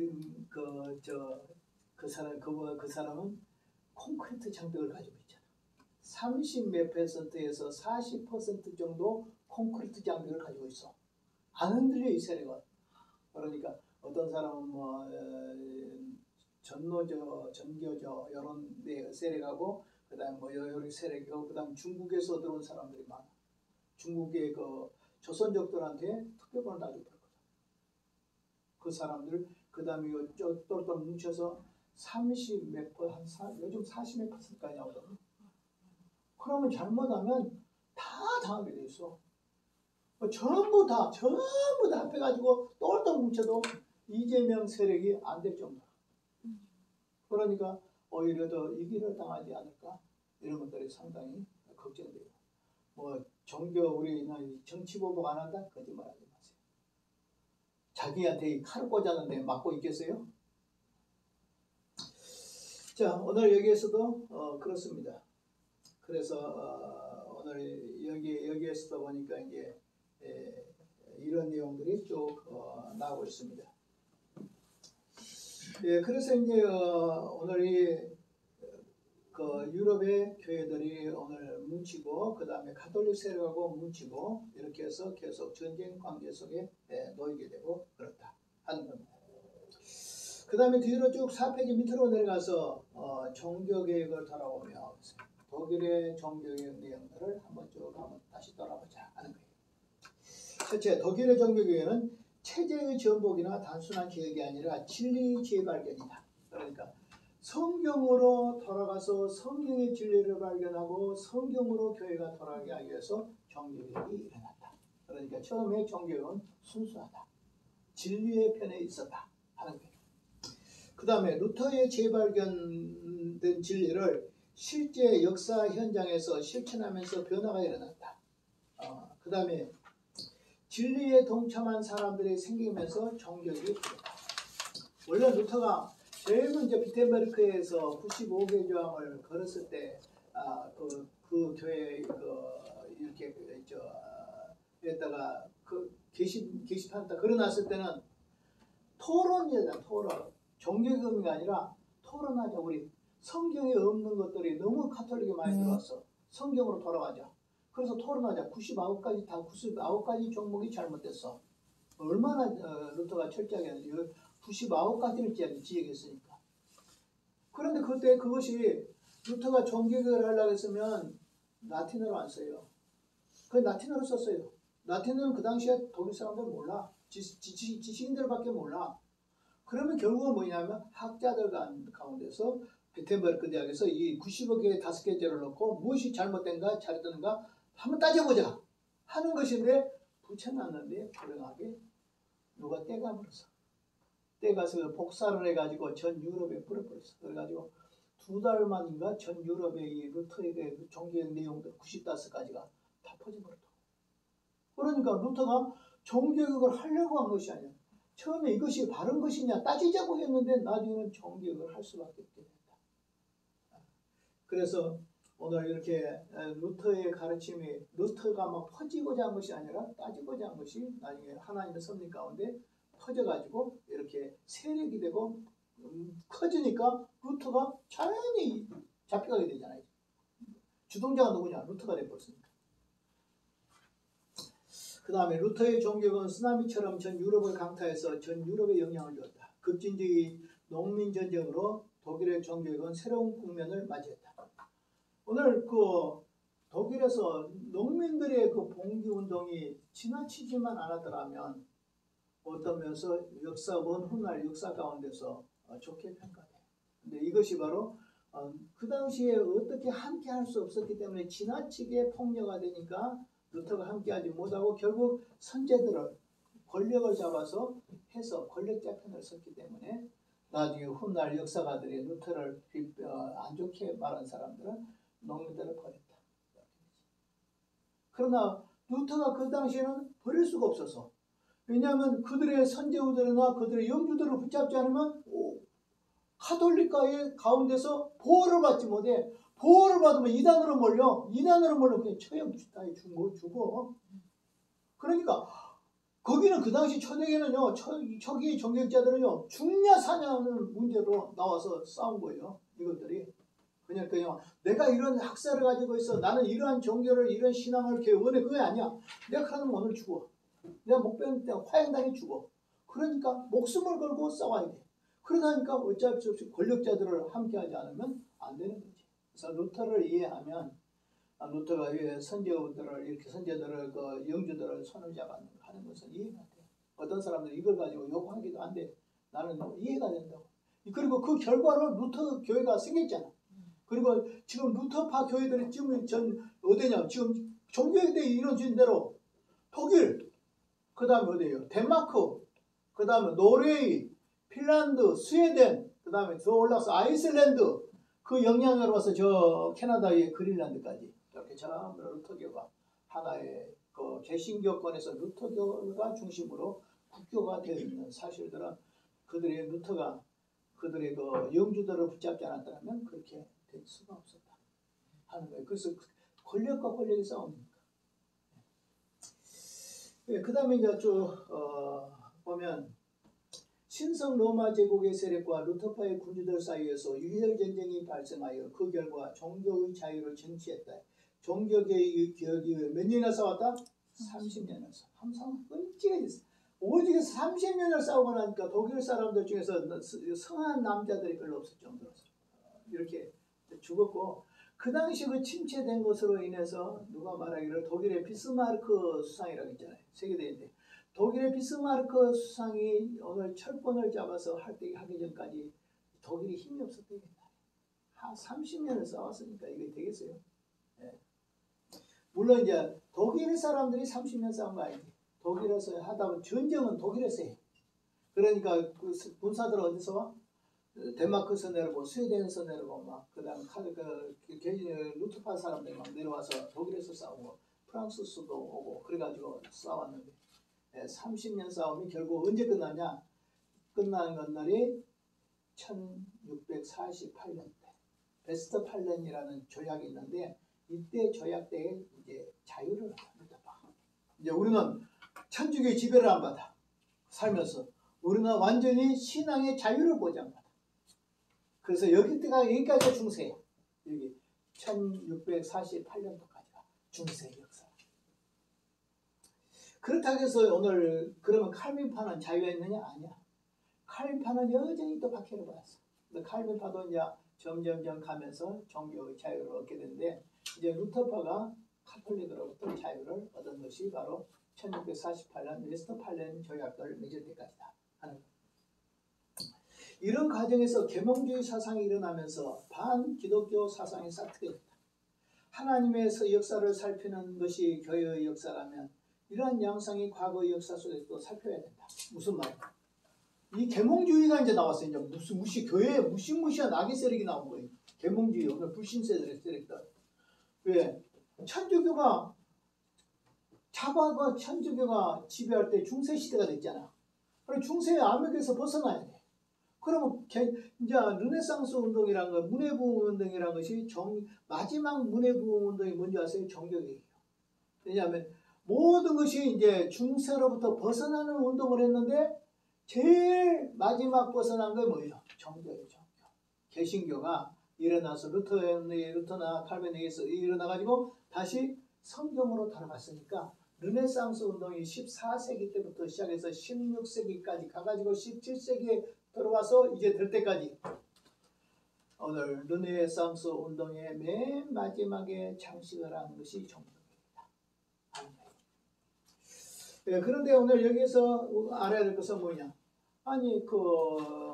[SPEAKER 1] 그 사람은 콘크리트 장벽을 가지고 있잖아. 30 몇 %에서 40% 정도 콘크리트 장벽을 가지고 있어. 안 흔들려 이 세력은. 그러니까 어떤 사람은 뭐 전노조, 전교조 이런 데 세력하고 그다음 뭐 여러 세력이고 그다음 중국에서 들어온 사람들이 많아. 중국의 그 조선족들한테 특별권을 다 줬거든. 그 사람들 그다음에 똘똘 뭉쳐서 30 몇 요즘 40 몇 %까지 나오거든. 그러면 잘못하면 다 당하게 돼 있어. 전부 다 합해가지고 똘똘 뭉쳐도 이재명 세력이 안 될 정도라. 그러니까 오히려 더 위기를 당하지 않을까 이런 것들이 상당히 걱정돼요. 뭐 종교 우리는 정치 보복 안 한다 거짓말하지 마세요. 자기한테 칼을 꽂았는데 맞고 있겠어요? 자 오늘 여기에서도 그렇습니다. 그래서 오늘 여기에서도 보니까 이제 이런 내용들이 쭉 나오고 있습니다. 예, 그래서 이제 오늘 그 유럽의 교회들이 오늘 뭉치고 그 다음에 가톨릭 세력하고 뭉치고 이렇게 해서 계속 전쟁 관계 속에 놓이게 되고 그렇다 하는 겁니다. 그 다음에 뒤로 쭉 4페이지 밑으로 내려가서 종교개혁을 돌아보며 독일의 종교개혁 내용들을 한번 다시 돌아보자 하는 거예요. 첫째, 독일의 종교개혁은 체제의 전복이나 단순한 개혁이 아니라 진리 재발견이다. 그러니까 성경으로 돌아가서 성경의 진리를 발견하고 성경으로 교회가 돌아가게 하기 위해서 종교개혁이 일어났다. 그러니까 처음에 종교개혁은 순수하다. 진리의 편에 있었다 하는 거예요. 그 다음에 루터의 재발견된 진리를 실제 역사 현장에서 실천하면서 변화가 일어났다. 그 다음에 진리에 동참한 사람들이 생기면서 종교개혁이 일어났다. 원래 루터가 제일 먼저 비텐베르크에서 95개 조항을 걸었을 때 그 교회 이렇게 여기다가 그 게시판에다 걸어놨을 때는 토론이잖아. 토론. 종교개혁이 아니라 토론하자. 우리 성경에 없는 것들이 너무 가톨릭에 많이 들어왔어. 성경으로 돌아가자. 그래서 토론하자. 99가지 종목이 잘못됐어. 얼마나 루터가 철저하게 했는지 99가지를 지적했으니까. 그런데 그때 그것이 루터가 종교개혁을 하려고 했으면 라틴어로 안 써요. 그 라틴어로 썼어요. 라틴어는 그 당시에 독일 사람들 몰라. 지식인들밖에 몰라. 그러면 결국은 뭐냐면 학자들 가운데서 비텐베르크 대학에서 이 90개 5개제를 놓고 무엇이 잘못된가 잘했던가 한번 따져보자 하는 것인데 붙여놨는데 불행하게 누가 떼가버렸어. 떼가서 복사를 해가지고 전 유럽에 뿌려버렸어. 그래가지고 2달 만인가 전 유럽의 이 루터의 종교의 내용들 95가지가 다 퍼져버렸다. 그러니까 루터가 종교개혁을 하려고 한 것이 아니야. 처음에 이것이 바른 것이냐 따지자고 했는데 나중에는 종교개혁을 할 수밖에 없게 됐다. 그래서 오늘 이렇게 루터의 가르침이 루터가 막 퍼지고자 한 것이 아니라 따지고자 한 것이 나중에 하나님의 섭리 가운데 퍼져가지고 이렇게 세력이 되고 커지니까 루터가 자연히 잡혀가게 되잖아요. 주동자가 누구냐? 루터가 되어버렸으니까. 그 다음에 루터의 종교는 쓰나미처럼 전 유럽을 강타해서 전 유럽에 영향을 주었다. 급진주의 농민 전쟁으로 독일의 종교는 새로운 국면을 맞이했다. 오늘 독일에서 농민들의 봉기 운동이 지나치지만 않았더라면 어떤 면에서 먼 훗날 역사 가운데서 좋게 평가돼. 근데 이것이 바로 그 당시에 어떻게 함께 할 수 없었기 때문에 지나치게 폭력화 되니까 루터가 함께하지 못하고 결국 선제들을 권력을 잡아서 해서 권력자 편을 섰기 때문에 나중에 훗날 역사가들이 루터를 안 좋게 말한 사람들은 농민들을 버렸다. 그러나 루터가 그 당시에는 버릴 수가 없어서 왜냐하면 그들의 선제우들이나 그들의 영주들을 붙잡지 않으면 가톨릭가의 가운데서 보호를 받지 못해 보호를 받으면 이단으로 몰려. 이단으로 몰려 그냥 처형 따위 죽어. 그러니까 거기는 그 당시 초대교는요, 초기 종교자들은요, 죽냐 사냐는 문제로 나와서 싸운 거예요. 이것들이. 그냥 내가 이런 학설을 가지고 있어. 나는 이러한 종교를, 이런 신앙을 원해. 그게 아니야. 내가 하면 오늘 죽어. 내가 목배는 때 화양당해 죽어. 그러니까 목숨을 걸고 싸워야 돼. 그러다니까 어쩔 수 없이 권력자들을 함께하지 않으면 안 되는 거지. 그래서 루터를 이해하면, 루터가 선제들을 이렇게 선제들을 영주들을 손을 잡아는 하는 것은 이해가 돼. 어떤 사람들은 이걸 가지고 욕하기도 한데 나는 이해가 된다고. 그리고 그 결과로 루터 교회가 생겼잖아. 그리고 지금 루터파 교회들이 지금 어디냐? 지금 종교에 이루어진 대로 독일, 그 다음에 어디예요? 덴마크, 그 다음에 노르웨이, 핀란드, 스웨덴, 그 다음에 더 올라서 아이슬란드, 그 영향으로 와서 저 캐나다의 그린란드까지 이렇게 전부 루터교가 하나의 그 개신교권에서 루터교가 중심으로 국교가 되어 있는 사실들은 그들의 루터가 그들의 그 영주들을 붙잡지 않았다면 그렇게 될 수가 없었다 하는 거예요. 그래서 권력과 권력의 싸움입니다. 그 다음에 이제 쭉 보면 신성 로마 제국의 세력과 루터파의 군주들 사이에서 유혈 전쟁이 발생하여 그 결과 종교의 자유를 쟁취했다. 종교개혁이 몇 년이나 싸웠다? 30년을 싸워. 항상 끔찍하게 됐어. 오직 30년을 싸우고 나니까 독일 사람들 중에서 성한 남자들이 별로 없을 정도로 이렇게 죽었고, 그 당시 그 침체된 것으로 인해서 누가 말하기를 독일의 비스마르크 수상이라고 있잖아요. 세계대회인데 독일의 비스마르크 수상이 오늘 철권을 잡아서 하기 전까지 독일이 힘이 없었대요. 한 30년을 싸웠으니까 이게 되겠어요. 예. 물론 이제 독일 사람들이 30년 싸운 거 아니지. 독일에서 하다 보면 전쟁은 독일에서 해. 그러니까 그 군사들은 어디서 와? 덴마크에서 내려오고 스웨덴에서 내려오고 막 그다음 루터파 사람들이 막 내려와서 독일에서 싸우고 프랑스에서도 오고 그래가지고 싸웠는데 30년 싸움이 결국 언제 끝났냐? 끝나는 날이 1648년 때 베스트팔렌이라는 조약이 있는데 이때 조약 때에 이제 자유를 얻었다. 이제 우리는 천주교의 지배를 안 받아 살면서 우리는 완전히 신앙의 자유를 보장받아. 그래서 여기까지가 중세예요. 여기 1648년도까지가 중세 역사. 그렇다고 해서 오늘 그러면 칼빈파는 자유가 있느냐? 아니야. 칼빈파는 여전히 또 박해를 받았어. 근데 칼빈파도 이제 점점점 가면서 종교의 자유를 얻게 되는데 이제 루터파가 카톨릭으로부터 자유를 얻은 것이 바로 1648년 웨스트팔렌 조약을 맺을 때까지다 하는 거예요. 이런 과정에서 계몽주의 사상이 일어나면서 반기독교 사상이 싹트게 됐다. 하나님의 역사를 살피는 것이 교회의 역사라면 이러한 양상이 과거의 역사 속에서도 살펴야 된다. 무슨 말이야? 이 계몽주의가 이제 나왔어요. 이제 교회에 무시무시한 악의 세력이 나온 거예요. 계몽주의, 오늘 불신세들의 세력들. 왜? 천주교가 천주교가 지배할 때 중세시대가 됐잖아. 그럼 중세의 암흑에서 벗어나야 돼. 그러면 이제 르네상스 운동이라는 거, 문해부흥 운동이라는 것이 마지막 문해부흥 운동이 뭔지 아세요? 종교개혁이에요. 왜냐하면 모든 것이 이제 중세로부터 벗어나는 운동을 했는데 제일 마지막 벗어난 게 뭐예요? 종교예요, 종교. 개신교가 일어나서 루터나 칼빈에 의해서 일어나가지고 다시 성경으로 돌아갔으니까 르네상스 운동이 14세기 때부터 시작해서 16세기까지 가가지고 17세기에 들어와서 이제 될 때까지 오늘 르네상스 운동의 맨 마지막에 장식을 하는 것이 종교입니다. 그런데 오늘 여기서 알아야 될 것은 뭐냐? 아니 그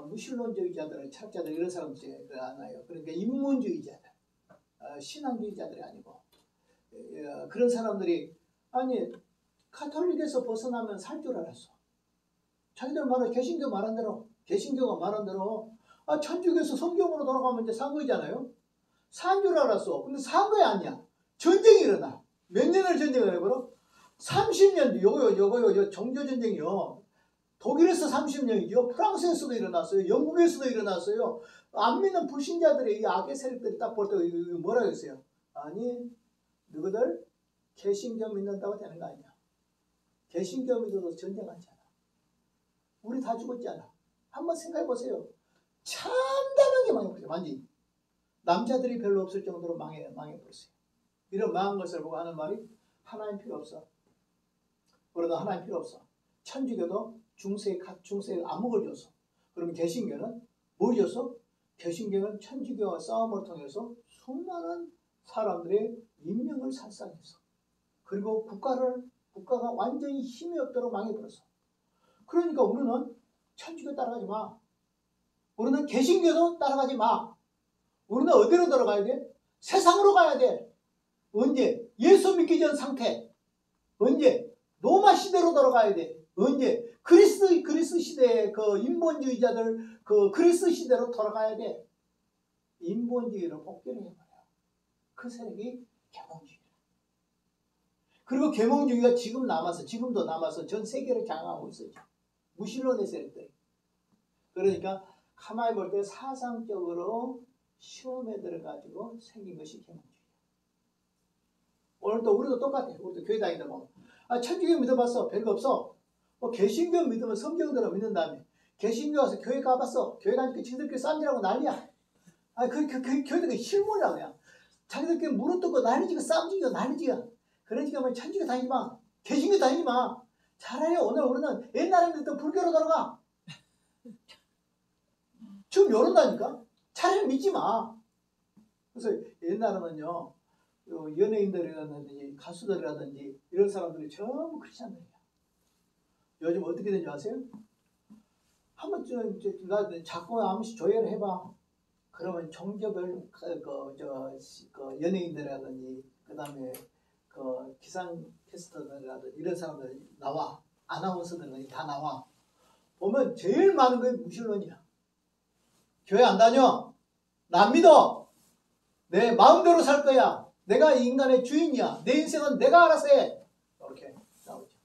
[SPEAKER 1] 무신론주의자들, 철학자들 이런 사람들이 많아요. 그러니까 인문주의자들, 신앙주의자들이 아니고 그런 사람들이 아니 카톨릭에서 벗어나면 살 줄 알았어. 자기들 말은 개신교 말한 대로 개신교가 말한 대로 천주교에서 성경으로 돌아가면 이제 산 거잖아요. 산 줄 알았어. 근데 산 거야 아니야. 전쟁이 일어나. 몇 년을 전쟁을 해버려? 30년. 요거 종교전쟁이요. 독일에서 30년이죠. 프랑스에서도 일어났어요. 영국에서도 일어났어요. 안 믿는 불신자들의 이 악의 세력들이 딱 볼 때 뭐라고 했어요? 아니, 너희들 개신교 믿는다고 되는 거 아니야. 개신교 믿어도 전쟁하잖아. 우리 다 죽었잖아. 한번 생각해 보세요. 참담하게 망해버렸어요. 완전히. 남자들이 별로 없을 정도로 망해버렸어요. 이런 망한 것을 보고 하는 말이 하나님 필요 없어. 그러다 하나님 필요 없어. 천주교도 중세 암흑을 줬어. 그러면 개신교는 뭘 줬어? 개신교는 천주교와 싸움을 통해서 수많은 사람들의 인명을 살상했어. 그리고 국가가 완전히 힘이 없도록 망해버렸어. 그러니까 우리는 천주교 따라가지 마. 우리는 개신교도 따라가지 마. 우리는 어디로 들어가야 돼? 세상으로 가야 돼. 언제? 예수 믿기 전 상태. 언제? 로마 시대로 들어가야 돼. 언제? 그리스 시대의 그 인본주의자들 그 그리스 시대로 돌아가야 돼. 인본주의로 복귀를 해버려. 그 세력이 계몽주의. 그리고 계몽주의가 지금도 남아서 전 세계를 장악하고 있어요. 무신론의 세력들. 그러니까 가만히 볼 때 사상적으로 시험에 들어가지고 생긴 것이 계몽주의. 오늘도 우리도 똑같아. 우리도 교회 다니다 보면 천주교 믿어봤어? 별거 없어. 개신교 믿으면 성경대로 믿는 다음에 개신교 가서 교회 가봤어? 교회 가니까 지들끼리 쌈질하고 난리야. 교회가 실물이야 그냥. 자기들끼리 무릎 뜯고 난리지가 쌈지가 난리지가. 그러니까 뭐 천주교 다니지 마. 개신교 다니지 마. 차라리 오늘 우리는 옛날에 믿던 불교로 들어가. 지금 이런다니까. 차라리 믿지 마. 그래서 옛날에는요. 연예인들이라든지 가수들이라든지 이런 사람들이 전부 크리스찬들이야. 요즘 어떻게 되는지 아세요? 한번 나 자꾸 한 번씩 조회를 해봐. 그러면 종교별 연예인들이라든지 그다음에 그 기상캐스터들이라든지 이런 사람들이 나와. 아나운서들이 다 나와. 보면 제일 많은 게 무신론이야. 교회 안 다녀. 나 안 믿어. 내 마음대로 살 거야. 내가 인간의 주인이야. 내 인생은 내가 알아서 해. 이렇게 나오죠.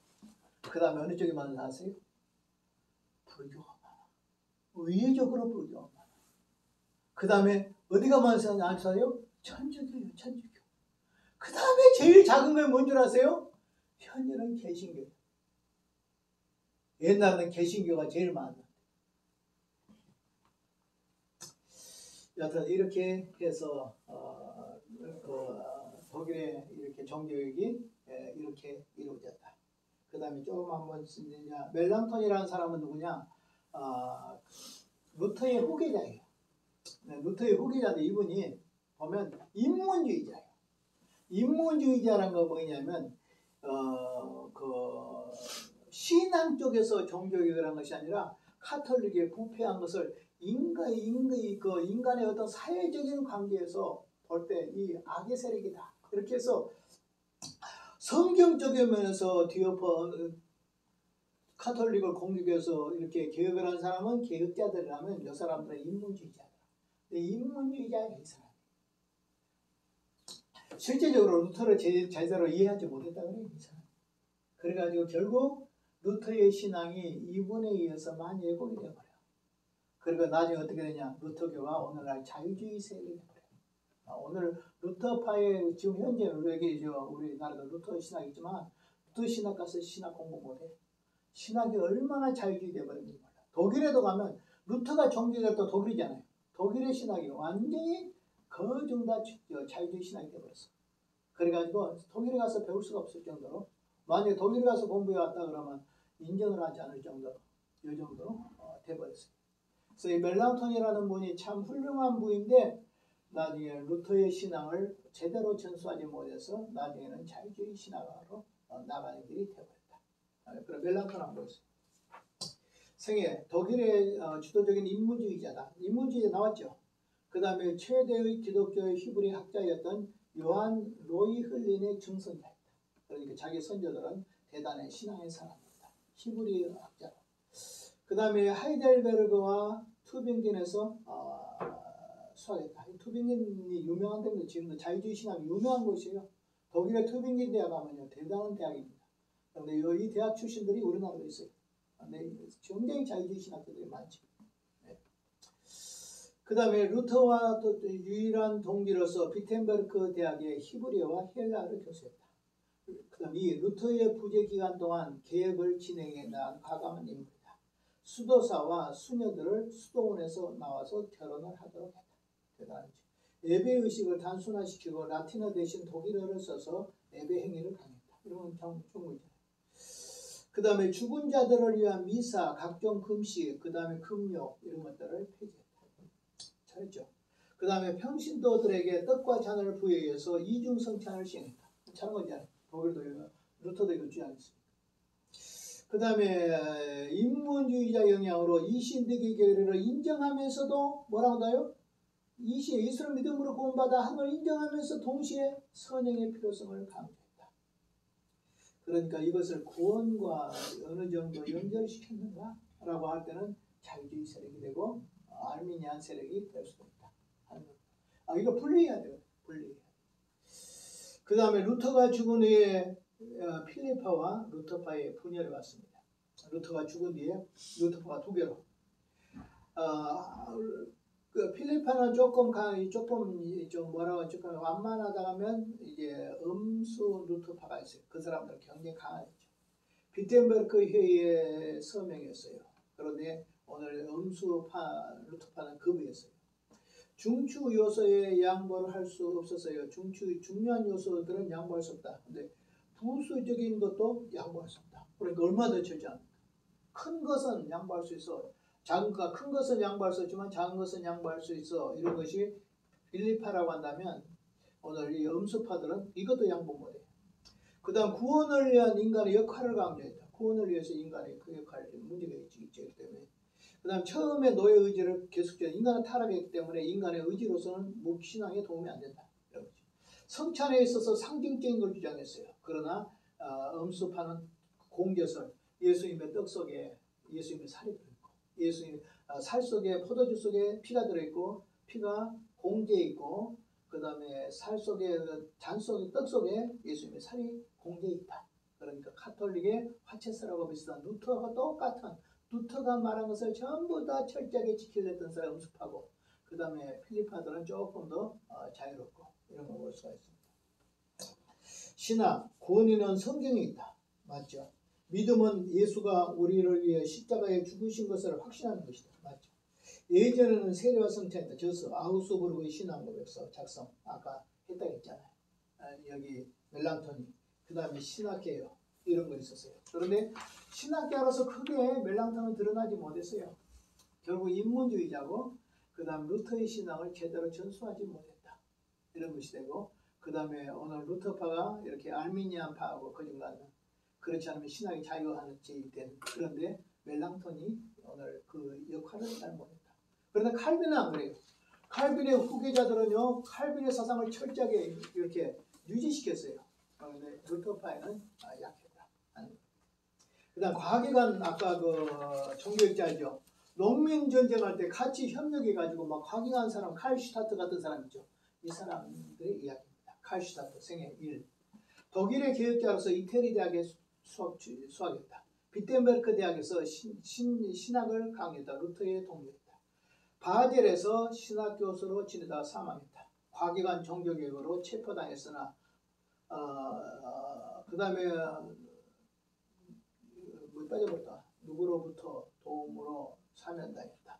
[SPEAKER 1] 그 다음에 어느 쪽에 많은 아세요? 불교가 많아. 의외적으로 불교가 많아. 그 다음에 어디가 많은 사람이 아세요? 천주교요. 천주교. 그 다음에 제일 작은 게 뭔 줄 아세요? 현재는 개신교. 옛날에는 개신교가 제일 많았는데. 여튼 이렇게 해서 독일의 이렇게 종교육이 이렇게 이루어졌다. 그 다음에 조금 한번 쓰냐. 멜랑톤이라는 사람은 누구냐? 루터의 후계자예요. 루터의 후계자인데 이분이 보면 인문주의자예요. 인문주의자란 거 뭐냐면 신앙 쪽에서 종교교육을 한 것이 아니라 카톨릭에 부패한 것을 인간의 어떤 사회적인 관계에서 볼 때 이 악의 세력이다. 이렇게 해서 성경적인 면에서 뒤엎어 카톨릭을 공격해서 이렇게 개혁을 한 사람은 개혁자들이라면 이 사람들은 인문주의자다. 인문주의자예요, 이 사람. 실제적으로 루터를 제대로 이해하지 못했다 그래요, 이 사람. 그래가지고 결국 루터의 신앙이 이분에 의해서 많이 왜곡이 되어버려요. 그리고 나중에 어떻게 되냐? 루터교가 오늘날 자유주의 세력이 되어버려요. 오늘 루터파의 지금 현재 우리나라도 루터 신학이 있지만 루터 신학 가서 신학 공부 못해. 신학이 얼마나 자유주의 되어버렸는지 몰라. 독일에도 가면 루터가 종교됐던 독일이잖아요. 독일의 신학이 완전히 거의 다 자유주의 신학이 되어버렸어. 그래가지고 독일에 가서 배울 수가 없을 정도로 만약에 독일에 가서 공부해 왔다 그러면 인정을 하지 않을 정도로 이 정도로 돼버렸어요. 그래서 이 멜랑톤이라는 분이 참 훌륭한 분인데 나중에 루터의 신앙을 제대로 전수하지 못해서 나중에는 자유주의 신학으로 나가는 길이 되어버렸다. 그럼 멜랑톤 한번 보겠습니다. 생애 독일의 주도적인 인문주의자다. 인문주의자 나왔죠. 그 다음에 최대의 기독교의 히브리 학자였던 요한 로이흘린의 증손자였다. 그러니까 자기 선조들은 대단한 신앙의 사람이었다. 히브리 학자로. 그 다음에 하이델베르그와 투빙겐에서 수학했다. 투빙겐이 유명한 데는 지금도 자유주의 신학이 유명한 곳이에요. 독일의 투빙겐 대학 가면요 대단한 대학입니다. 그런데 이 대학 출신들이 우리나라에 있어요. 굉장히 자유주의 신학자들이 많죠. 네. 그 다음에 루터와 또 유일한 동기로서 비텐베르크 대학의 히브리어와 헬라어를 교수했다. 그 다음 이 루터의 부재 기간 동안 개혁을 진행해 나간 과감한 인물이다. 수도사와 수녀들을 수도원에서 나와서 결혼을 하도록 했다. 대단하죠. 예배의식을 단순화시키고 라틴어 대신 독일어를 써서 예배 행위를 강했다. 이런 건 중국이잖아요. 그 다음에 죽은 자들을 위한 미사, 각종 금식, 그 다음에 금욕 이런 것들을 폐지했다. 잘했죠. 그 다음에 평신도들에게 떡과 잔을 부여해서 이중성찬을 시행했다. 잘한 거잖아요. 독일도 루터도 이거 주장했습니다. 그 다음에 인문주의자 영향으로 이신득의 교리를 인정하면서도 뭐라고 해요? 예수를 믿음으로 구원받아 하는 걸 인정하면서 동시에 선행의 필요성을 강조했다. 그러니까 이것을 구원과 어느 정도 연결시켰는가? 라고 할 때는 자유주의 세력이 되고 알미니안 세력이 될 수도 있다. 이거 분리해야 돼요. 분리해야 돼요. 그 다음에 루터가 죽은 후에 필리파와 루터파의 분열이 왔습니다. 루터가 죽은 뒤에 루터파가 두 개로. 그 필리파는 조금 좀 뭐라고 조금 완만하다 하면 이제 음수 루터파가 있어요. 그 사람들 굉장히 강하죠. 비텐베르크 회의에 서명했어요. 그런데 오늘 음수파 루터파는 거부했어요. 중추 요소에 양보를 할 수 없었어요. 중요한 요소들은 양보할 수 없다. 근데 부수적인 것도 양보할 수 없다. 그러니까 얼마 더 절제합니까? 큰 것은 양보할 수 있어. 큰 것은 양보할 수 없지만 작은 것은 양보할 수 있어. 이런 것이 빌리파라고 한다면 오늘 이 음수파들은 이것도 양보 못해요. 그 다음 구원을 위한 인간의 역할을 강조했다. 구원을 위해서 인간의 그 역할이 문제가 있기 때문에. 그 다음 처음에 노예 의지를 계속적으로 인간은 타락했기 때문에 인간의 의지로서는 신앙에 도움이 안 된다. 성찬에 있어서 상징적인 걸 주장했어요. 그러나 음수파는 공개설, 예수님의 떡 속에 예수님의 살이 들어있고 예수님 살 속에 포도주 속에 피가 들어있고 피가 공제해 있고 그 다음에 살 속에 잔 속에 떡 속에 예수님의 살이 공제해 있다. 그러니까 카톨릭의 화채살하고 비슷한 루터와 똑같은 루터가 말한 것을 전부 다 철저하게 지키려 했던 사람이 음습하고 그 다음에 필리파들은 조금 더 자유롭고 이런 걸 볼 수가 있습니다. 신학, 구원에는 성경이 있다. 맞죠? 믿음은 예수가 우리를 위해 십자가에 죽으신 것을 확신하는 것이다. 맞죠? 예전에는 세례와 성찬이다. 저서 아우스부르크의 신학 고백서 작성 아까 했다고 했잖아요. 여기 멜랑토니 그 다음에 신학개요 이런 거 있었어요. 그런데 신학자로서 크게 멜랑토는 드러나지 못했어요. 결국 인문주의자고 그 다음 루터의 신앙을 제대로 전수하지 못했다. 이런 것이 되고 그 다음에 오늘 루터파가 이렇게 알미니안파하고 거짓말하는 그렇지 않으면 신학이 자유하는 제일 된 그런데 멜랑토니 오늘 그 역할을 잘 못했다. 그런데 칼빈은 안 그래요. 칼빈의 후계자들은요 칼빈의 사상을 철저하게 이렇게 유지시켰어요. 그런데 루터파에는 약했다. 그 다음 과계관 아까 그 종교학자죠. 농민 전쟁할 때 같이 협력해가지고 막 과계관 사람 칼슈타트 같은 사람 있죠. 이 사람들의 이야기입니다. 칼슈타트 생애 1. 독일의 교육자로서 이태리 대학에 수학했다. 비텐베르크 대학에서 신학을 강의했다. 루터의 동료였다. 바젤에서 신학 교수로 지내다가 사망했다. 과계관 종교개혁으로 체포당했으나 그 다음에 빠져버렸다. 누구로부터 도움으로 사면당했다.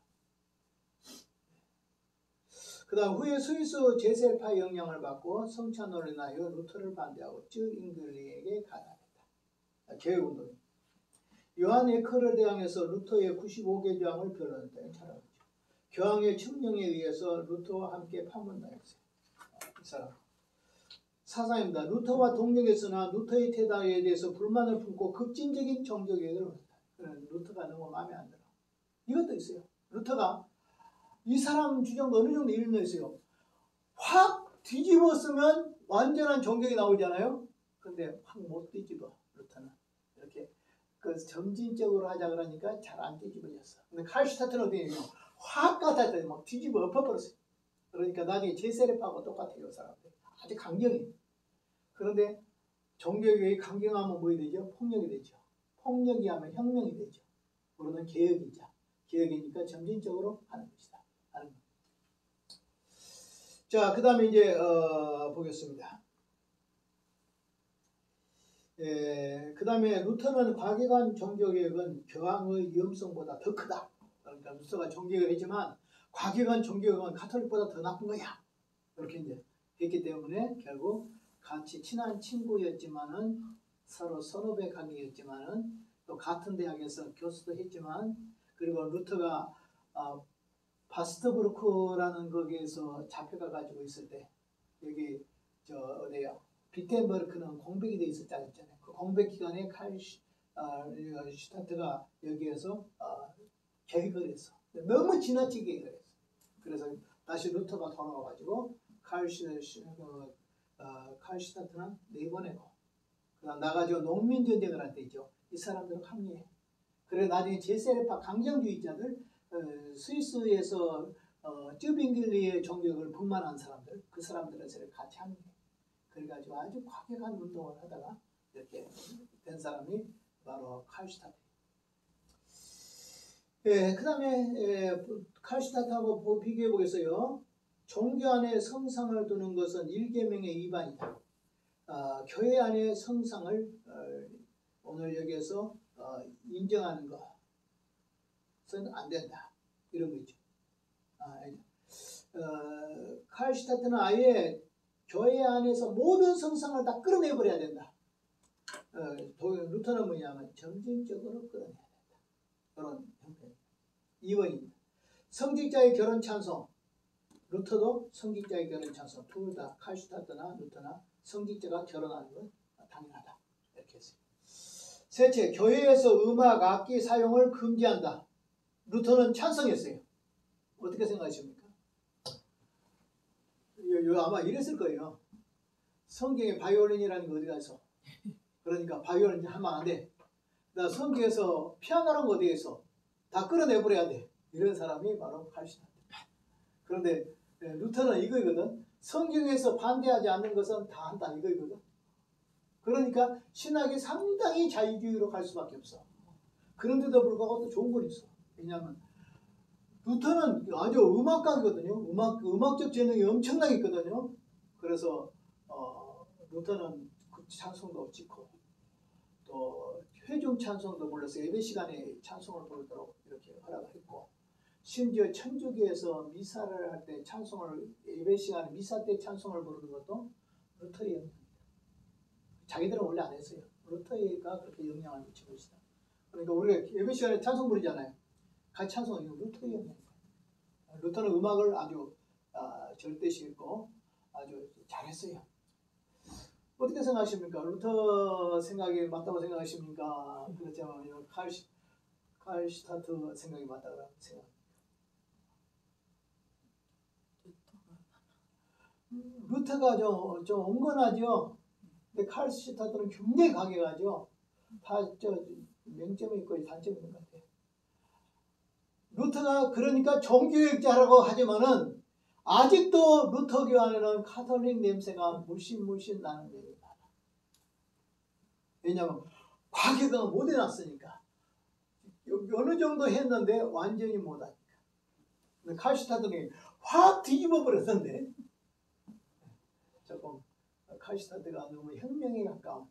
[SPEAKER 1] 그 다음 후에 스위스 제셀파 영향을 받고 성찬을 인하여 루터를 반대하고 쯔잉글리에게 가담했다. 개혁운동. 요한 에커를 대항해서 루터의 95개 조항을 변론했다. 잘 교황의 칙령에 의해서 루터와 함께 파문당했어요. 이 사람. 사상입니다. 루터와 동력했으나 루터의 태도에 대해서 불만을 품고 급진적인 종교개혁을 했다. 루터가 너무 마음에 안 들어. 이것도 있어요. 루터가 이 사람 주장도 어느 정도 일리가 있어요. 확 뒤집었으면 완전한 종교가 나오잖아요. 근데 확 못 뒤집어. 루터는 이렇게 그 점진적으로 하자 그러니까 잘 안 뒤집어졌어. 근데 칼슈타트는 어떻게 해요? 확 갖다 대 막 뒤집어 엎어버렸어요. 그러니까 나중에 제세례파하고 똑같아요. 사람들 아주 강경해. 그런데 종교개혁이 강경하면 뭐 되죠? 폭력이 되죠. 폭력이 하면 혁명이 되죠. 우리는 개혁이자. 개혁이니까 점진적으로 하는 것이다. 하는 것. 자, 그 다음에 이제 보겠습니다. 그 다음에 루터는 과계관 종교개혁은 교황의 위험성보다 더 크다. 그러니까 루터가 종교개혁을 했지만 과계관 종교개혁은 가톨릭보다 더 나쁜 거야. 이렇게 이제 했기 때문에 결국 같이 친한 친구였지만은 서로 선후배 관계였지만은 또 같은 대학에서 교수도 했지만 그리고 루터가 바스트부르크라는 거기에서 잡혀가 가지고 있을 때 여기 저 어디요? 비텐버르크는 공백이 돼 있었다고 했잖아요. 그 공백 기간에 슈타트가 여기에서 개혁을 했어. 너무 지나치게 개혁을 했어. 그래서 다시 루터가 돌아와가지고 칼슈타트는 내보내고 그다음 나가지고 농민 전쟁을 할 때 있죠. 이 사람들은 합리해. 그래 나중에 제세례파 강경주의자들 스위스에서 쯔빙글리의 종교를 분만한 사람들 그 사람들은 같이 합리해. 그래가지고 아주 과격한 운동을 하다가 이렇게 된 사람이 바로 칼슈타트. 그 다음에 칼슈타트하고 비교해 보겠어요. 종교 안에 성상을 두는 것은 일계명의 위반이다. 교회 안에 성상을 오늘 여기에서 인정하는 것은 안 된다. 이런 거 있죠. 칼슈타트는 아예 교회 안에서 모든 성상을 다 끌어내버려야 된다. 루터는 뭐냐면 점진적으로 끌어내야 된다. 그런 형태. 2번입니다. 성직자의 결혼 찬송. 루터도 성직자의 결혼 찬송. 둘 다 칼슈타트나 루터나 성직자가 결혼하는 건 당연하다. 이렇게 했어요. 셋째, 교회에서 음악, 악기 사용을 금지한다. 루터는 찬성했어요. 어떻게 생각하십니까? 아마 이랬을 거예요. 성경에 바이올린이라는 거 어디 가서 그러니까 바이올린 하면 안 돼. 나 성경에서 피아노라는 거 어디에 있어? 다 끌어내버려야 돼. 이런 사람이 바로 칼슈타트. 그런데 루터는 이거거든. 성경에서 반대하지 않는 것은 다 한다 이거거든. 그러니까 신학이 상당히 자유주의로 갈 수밖에 없어. 그런데도 불구하고 또 좋은 건 있어. 왜냐하면 루터는 아주 음악가거든요. 음악적 재능이 엄청나게 있거든요. 그래서 루터는 찬송도 찍고 또 회중 찬송도 불러서 예배 시간에 찬송을 부르도록 이렇게 허락을 했고 심지어 천주교에서 미사를 할 때 찬송을 예배 시간에 미사 때 찬송을 부르는 것도 루터의 영향입니다. 자기들은 원래 안 했어요. 루터가 그렇게 영향을 미치고 있다. 그러니까 우리가 예배 시간에 찬송 부르잖아요. 같이 찬송은 루터의 영향입니다. 루터는 음악을 아주 절대시했고 아주 잘했어요. 어떻게 생각하십니까? 루터 생각이 맞다고 생각하십니까? 그렇지 않으면 칼슈타트 생각이 맞다고 생각합니까? 루터가 좀 온건하죠. 근데 칼슈타트는 굉장히 강해가죠. 다 명점이 있고 단점이 있는 것 같아요. 루터가 그러니까 종교개혁자라고 하지만은 아직도 루터교 안에는 가톨릭 냄새가 물씬 나는 데가 많아. 왜냐하면 과격하게 못 해놨으니까. 어느 정도 했는데 완전히 못하니까. 칼슈타트는 확 뒤집어 버렸는데 조금 칼슈타트가 너무 혁명에 가까운.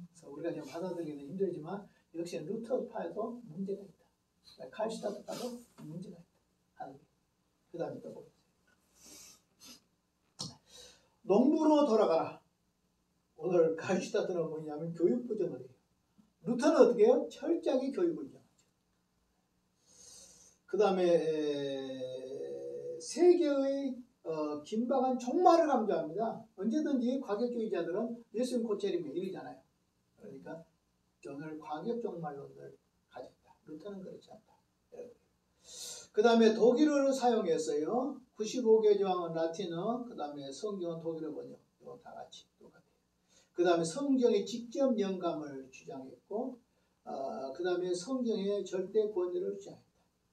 [SPEAKER 1] 그래서 우리가 좀 받아들이기는 힘들지만 역시 루터파에도 문제가 있다. 칼슈타트파도 문제가 있다. 하는 게. 그 다음에 또 보겠습니다. 농부로 돌아가라. 오늘 칼슈타트는 뭐냐면 교육 부정을 해요. 루터는 어떻게 해요? 철저하게 교육을 부정하죠. 그 다음에 세계의 긴박한 종말을 강조합니다. 언제든지 과격주의자들은 예수님 곧 재림에 이르잖아요. 그러니까 오늘 과격 종말론을 가졌다. 루터는 그렇지 않다. 그 다음에 독일어를 사용했어요. 95개 조항은 라틴어, 그 다음에 성경은 독일어 번역, 이거 다 같이 똑같아요. 그 다음에 성경의 직접 영감을 주장했고, 그 다음에 성경의 절대 권위를 주장했다.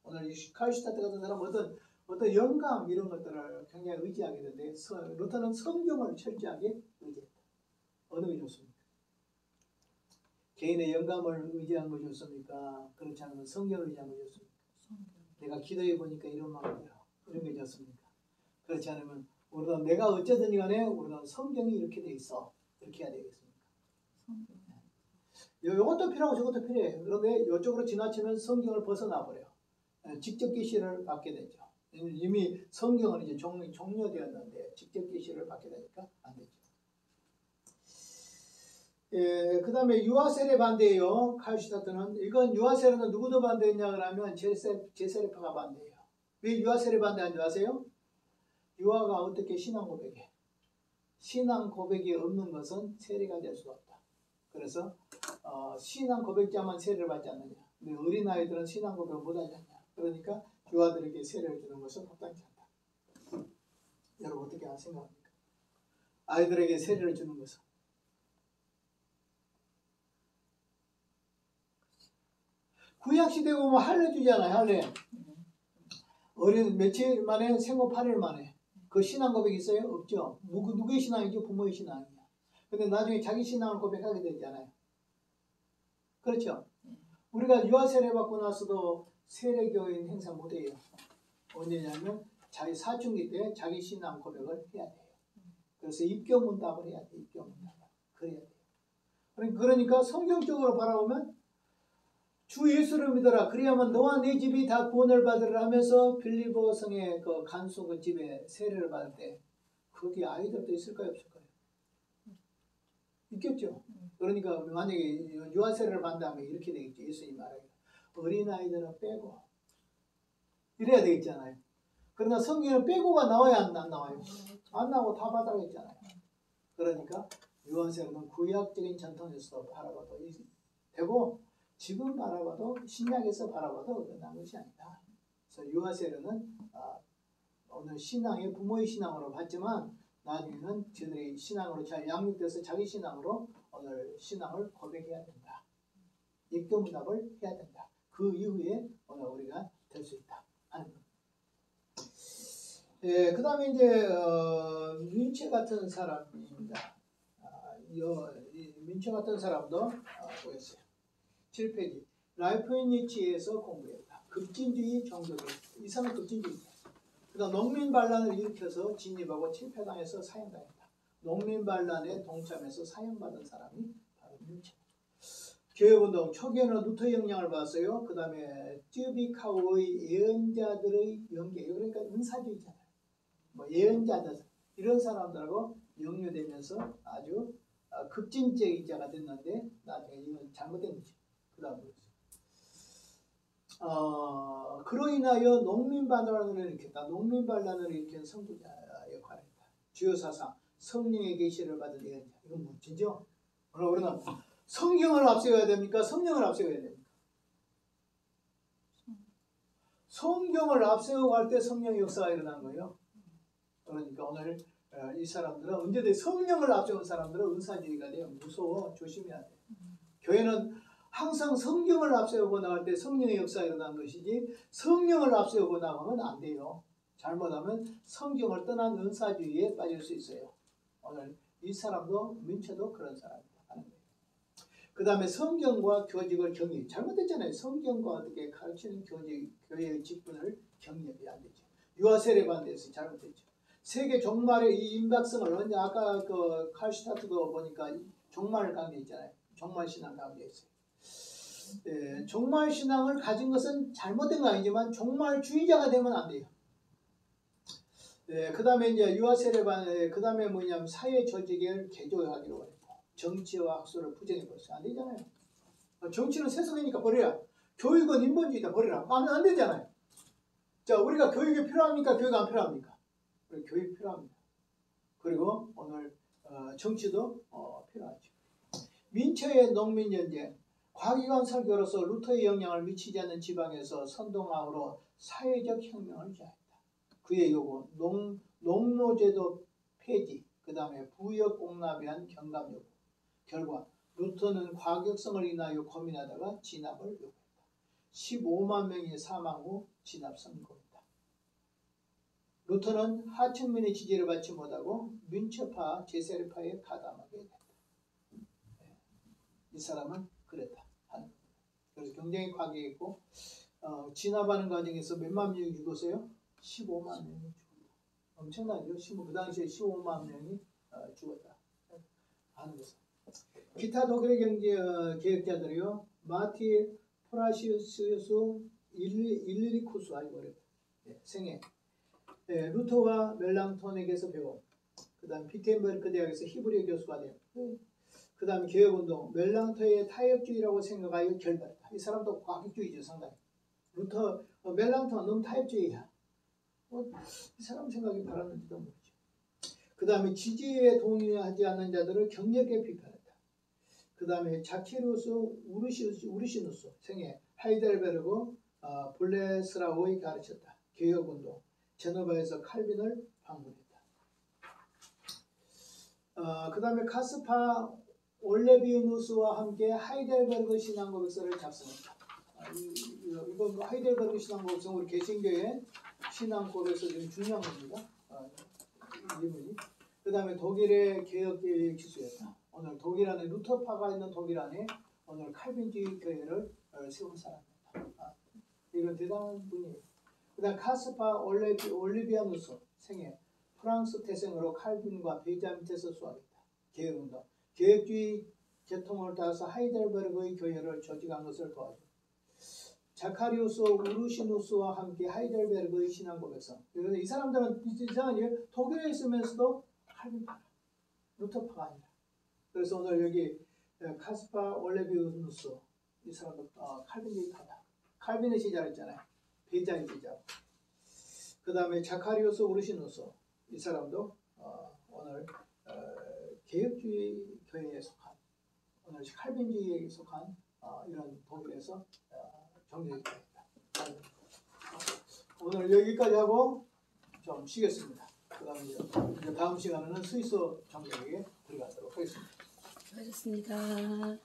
[SPEAKER 1] 오늘 칼슈타트 같은 사람은 어떤 영감 이런 것들을 굉장히 의지하게 되는데, 루터는 성경을 철저하게 의지했다. 어느 게 좋습니까? 개인의 영감을 의지한 거 좋습니까? 그렇지 않으면 성경을 의지한 거 좋습니까? 내가 기도해 보니까 이런 마음이 들어. 이런 게 좋습니까? 그렇지 않으면 우리가 내가 어쨌든 간에 우리가 성경이 이렇게 돼 있어. 이렇게 해야 되겠습니까? 이것도 필요하고 저것도 필요해요. 그런데 이쪽으로 지나치면 성경을 벗어나 버려요. 직접 계시를 받게 되죠. 이미 성경은 이제 종료되었는데 직접 계시를 받게 되니까 안 되죠. 예, 그 다음에 유아세례 반대예요. 칼슈타트는. 이건 유아세례는 누구도 반대했냐 그러면 제세례파가 반대해요. 왜 유아세례 반대한 줄 아세요? 유아가 어떻게 신앙 고백해? 신앙 고백이 없는 것은 세례가 될 수가 없다. 그래서 신앙 고백자만 세례를 받지 않느냐. 근데 어린아이들은 신앙 고백을 못하지 않냐. 그러니까 유아들에게 세례를 주는 것은 합당치 않다. 여러분 어떻게 생각합니까? 아이들에게 세례를 주는 것은. 구약시대 보면 할례 주잖아요. 할례. 어린 며칠 만에 생후 8일 만에. 그 신앙 고백 있어요? 없죠. 누구의 신앙이죠? 부모의 신앙이야. 근데 나중에 자기 신앙을 고백하게 되잖아요. 그렇죠? 우리가 유아 세례 받고 나서도 세례교인 행사 못해요. 언제냐면 자기 사춘기 때 자기 신앙 고백을 해야 돼요. 그래서 입교문답을 해야 돼요. 입교문답을. 그래야 돼요. 그러니까 성경적으로 바라보면 주 예수를 믿어라. 그래야만 너와 네 집이 다 구원을 받으라 하면서 빌립보 성의 그 간수 그 집에 세례를 받을 때 거기 아이들도 있을까요? 없을까요? 있겠죠. 그러니까 만약에 유아 세례를 받는다면 이렇게 되겠죠. 예수님 말하기로. 어린아이들은 빼고 이래야 되겠잖아요. 그러나 성경은 빼고가 나와야 안 나와요? 안 나오고 다 받아라 했잖아요. 그러니까 유아 세례는 구약적인 전통에서 바라봐도 되고 지금 바라봐도 신약에서 바라봐도 어긋난 것이 아니다. 그래서 유아 세례는 오늘 신앙의 부모의 신앙으로 봤지만 나중에는 저들이 신앙으로 잘 양육돼서 자기 신앙으로 오늘 신앙을 고백해야 된다. 입교문답을 해야 된다. 그 이후에 오늘 우리가 될 수 있다 하는 겁니다. 예, 그 다음에 이제 민체 같은 사람입니다. 민체 같은 사람도 보였어요. 7페이지. 라이프니치에서 공부했다. 급진주의 종교들. 이 사람은 급진주의다. 그다음 농민반란을 일으켜서 진입하고 칠패당해서 사형당했다. 농민반란에 동참해서 사형받은 사람이 바로 민체. 교회운동 초기에는 루터 영향을 받았어요. 그 다음에 쯔비카우의 예언자들의 연계, 그러니까 은사주의잖아요. 뭐 예언자들 이런 사람들하고 역류되면서 아주 급진주의자가 됐는데 나중에 이건 잘못된 거죠. 그 다음 그로 인하여 농민반란을 일으켰다. 농민반란을 일으킨 선구자 역할을 했다. 주요 사상 성령의 계시를 받은 예언자. 이건 멋지죠? 그러나 성경을 앞세워야 됩니까? 성령을 앞세워야 됩니까? 성경을 앞세우고 할 때 성령의 역사가 일어난 거예요. 그러니까 오늘 이 사람들은 언제든 성령을 앞세운 사람들은 은사주의가 돼요. 무서워. 조심해야 돼. 교회는 항상 성경을 앞세우고 나갈 때 성령의 역사가 일어난 것이지 성령을 앞세우고 나가면 안 돼요. 잘못하면 성경을 떠난 은사주의에 빠질 수 있어요. 오늘 이 사람도 민체도 그런 사람이다 하는 거예요. 그 다음에 성경과 교직을 경계. 잘못됐잖아요. 성경과 어떻게 가르치는 교직, 교회의 직분을 경계해야 안 되죠. 유아 세례 반대해서 잘못됐죠. 세계 종말의 이 임박성을 아까 그 칼슈타트도 보니까 종말 강의 있잖아요. 종말 신앙 강의에 있어요. 예, 종말 신앙을 가진 것은 잘못된 거 아니지만 종말주의자가 되면 안 돼요. 예, 그 다음에 이제 유아 세례반, 그 다음에 뭐냐면 사회 조직을 개조하기로 했고 정치와 학술을 부정해 버렸어요. 안 되잖아요. 정치는 세속이니까 버려라. 교육은 인본주의다 버려라. 하면 안 되잖아요. 자, 우리가 교육이 필요합니까? 교육 안 필요합니까? 우리 교육 필요합니다. 그리고 오늘 정치도 필요하죠. 민초의 농민연쟁. 과기관 설교로서 루터의 영향을 미치지 않는 지방에서 선동함으로 사회적 혁명을 주장했다. 그의 요구, 농노제도 폐지, 그 다음에 부역 공납에 대한 경감 요구. 결과 루터는 과격성을 인하여 고민하다가 진압을 요구했다. 15만 명이 사망 후 진압 선고했다. 루터는 하층민의 지지를 받지 못하고 민처파 제세례파에 가담하게 됐다. 이 사람은 그랬다 하는 겁니다. 그래서 굉장히 과격했고 진압하는 과정에서 몇만 명이 죽었어요? 15만 명이 죽었다. 엄청나죠? 그 당시에 15만 명이 죽었다 하는 것은. 기타 독일의 계획자들이요. 마티 포라시우스 일리리쿠스 아이고 어렵다. 생애. 루터와 멜랑톤에게서 배운. 그 다음 비텐버르크 대학에서 히브리어 교수가 돼요. 그 다음에 개혁운동. 멜랑톤의 타협주의라고 생각하여 결발했다. 이 사람도 과격주의죠 상당히. 루터, 멜랑톤 너무 타협주의야. 이 사람 생각이 바랐는지도 모르죠. 그 다음에 지지에 동의하지 않는 자들을 격렬하게 비판했다. 그 다음에 자키루스 우르시누스 생애 하이델베르그 블레스라우이 가르쳤다. 개혁운동. 제노바에서 칼빈을 방문했다. 그 다음에 카스파 올레비우누스와 함께 하이델베르그 신앙고백서를 작성했다. 이건 하이델베르그 신앙고백서 우리 개신교의 신앙고백서 중 중요한 겁니다. 이분이. 그 다음에 독일의 개혁교회 기수였다. 오늘 독일 안에 루터파가 있는 독일 안에 오늘 칼빈주의 교회를 세운 사람입니다. 이런 대단한 분이에요. 그 다음 카스파 올리비아누스 생애 프랑스 태생으로 칼빈과 베자 밑에서 수학했다. 개혁운동. 개혁주의 계통을 따라서 하이델베르그의 교회를 조직한 것을 도와줘. 자카리우스 우르시누스와 함께 하이델베르그의 신앙고백서. 그래서 이 사람들은 이상하게 독일에 있으면서도 칼빈파라. 루터파가 아니라. 그래서 오늘 여기 카스파 올레비우누스 이 사람도 칼빈주의파다. 칼빈의 시작했잖아요. 베자의 시작. 그 다음에 자카리우스 우르시누스 이 사람도 오늘 개혁주의 교회에 속한 오늘 칼빈주의에 속한 이런 독일에서 정리했다. 오늘 여기까지 하고 좀 쉬겠습니다. 그 다음에 이제 다음 시간에는 스위스 정리에 들어가도록 하겠습니다.
[SPEAKER 2] 수고하셨습니다.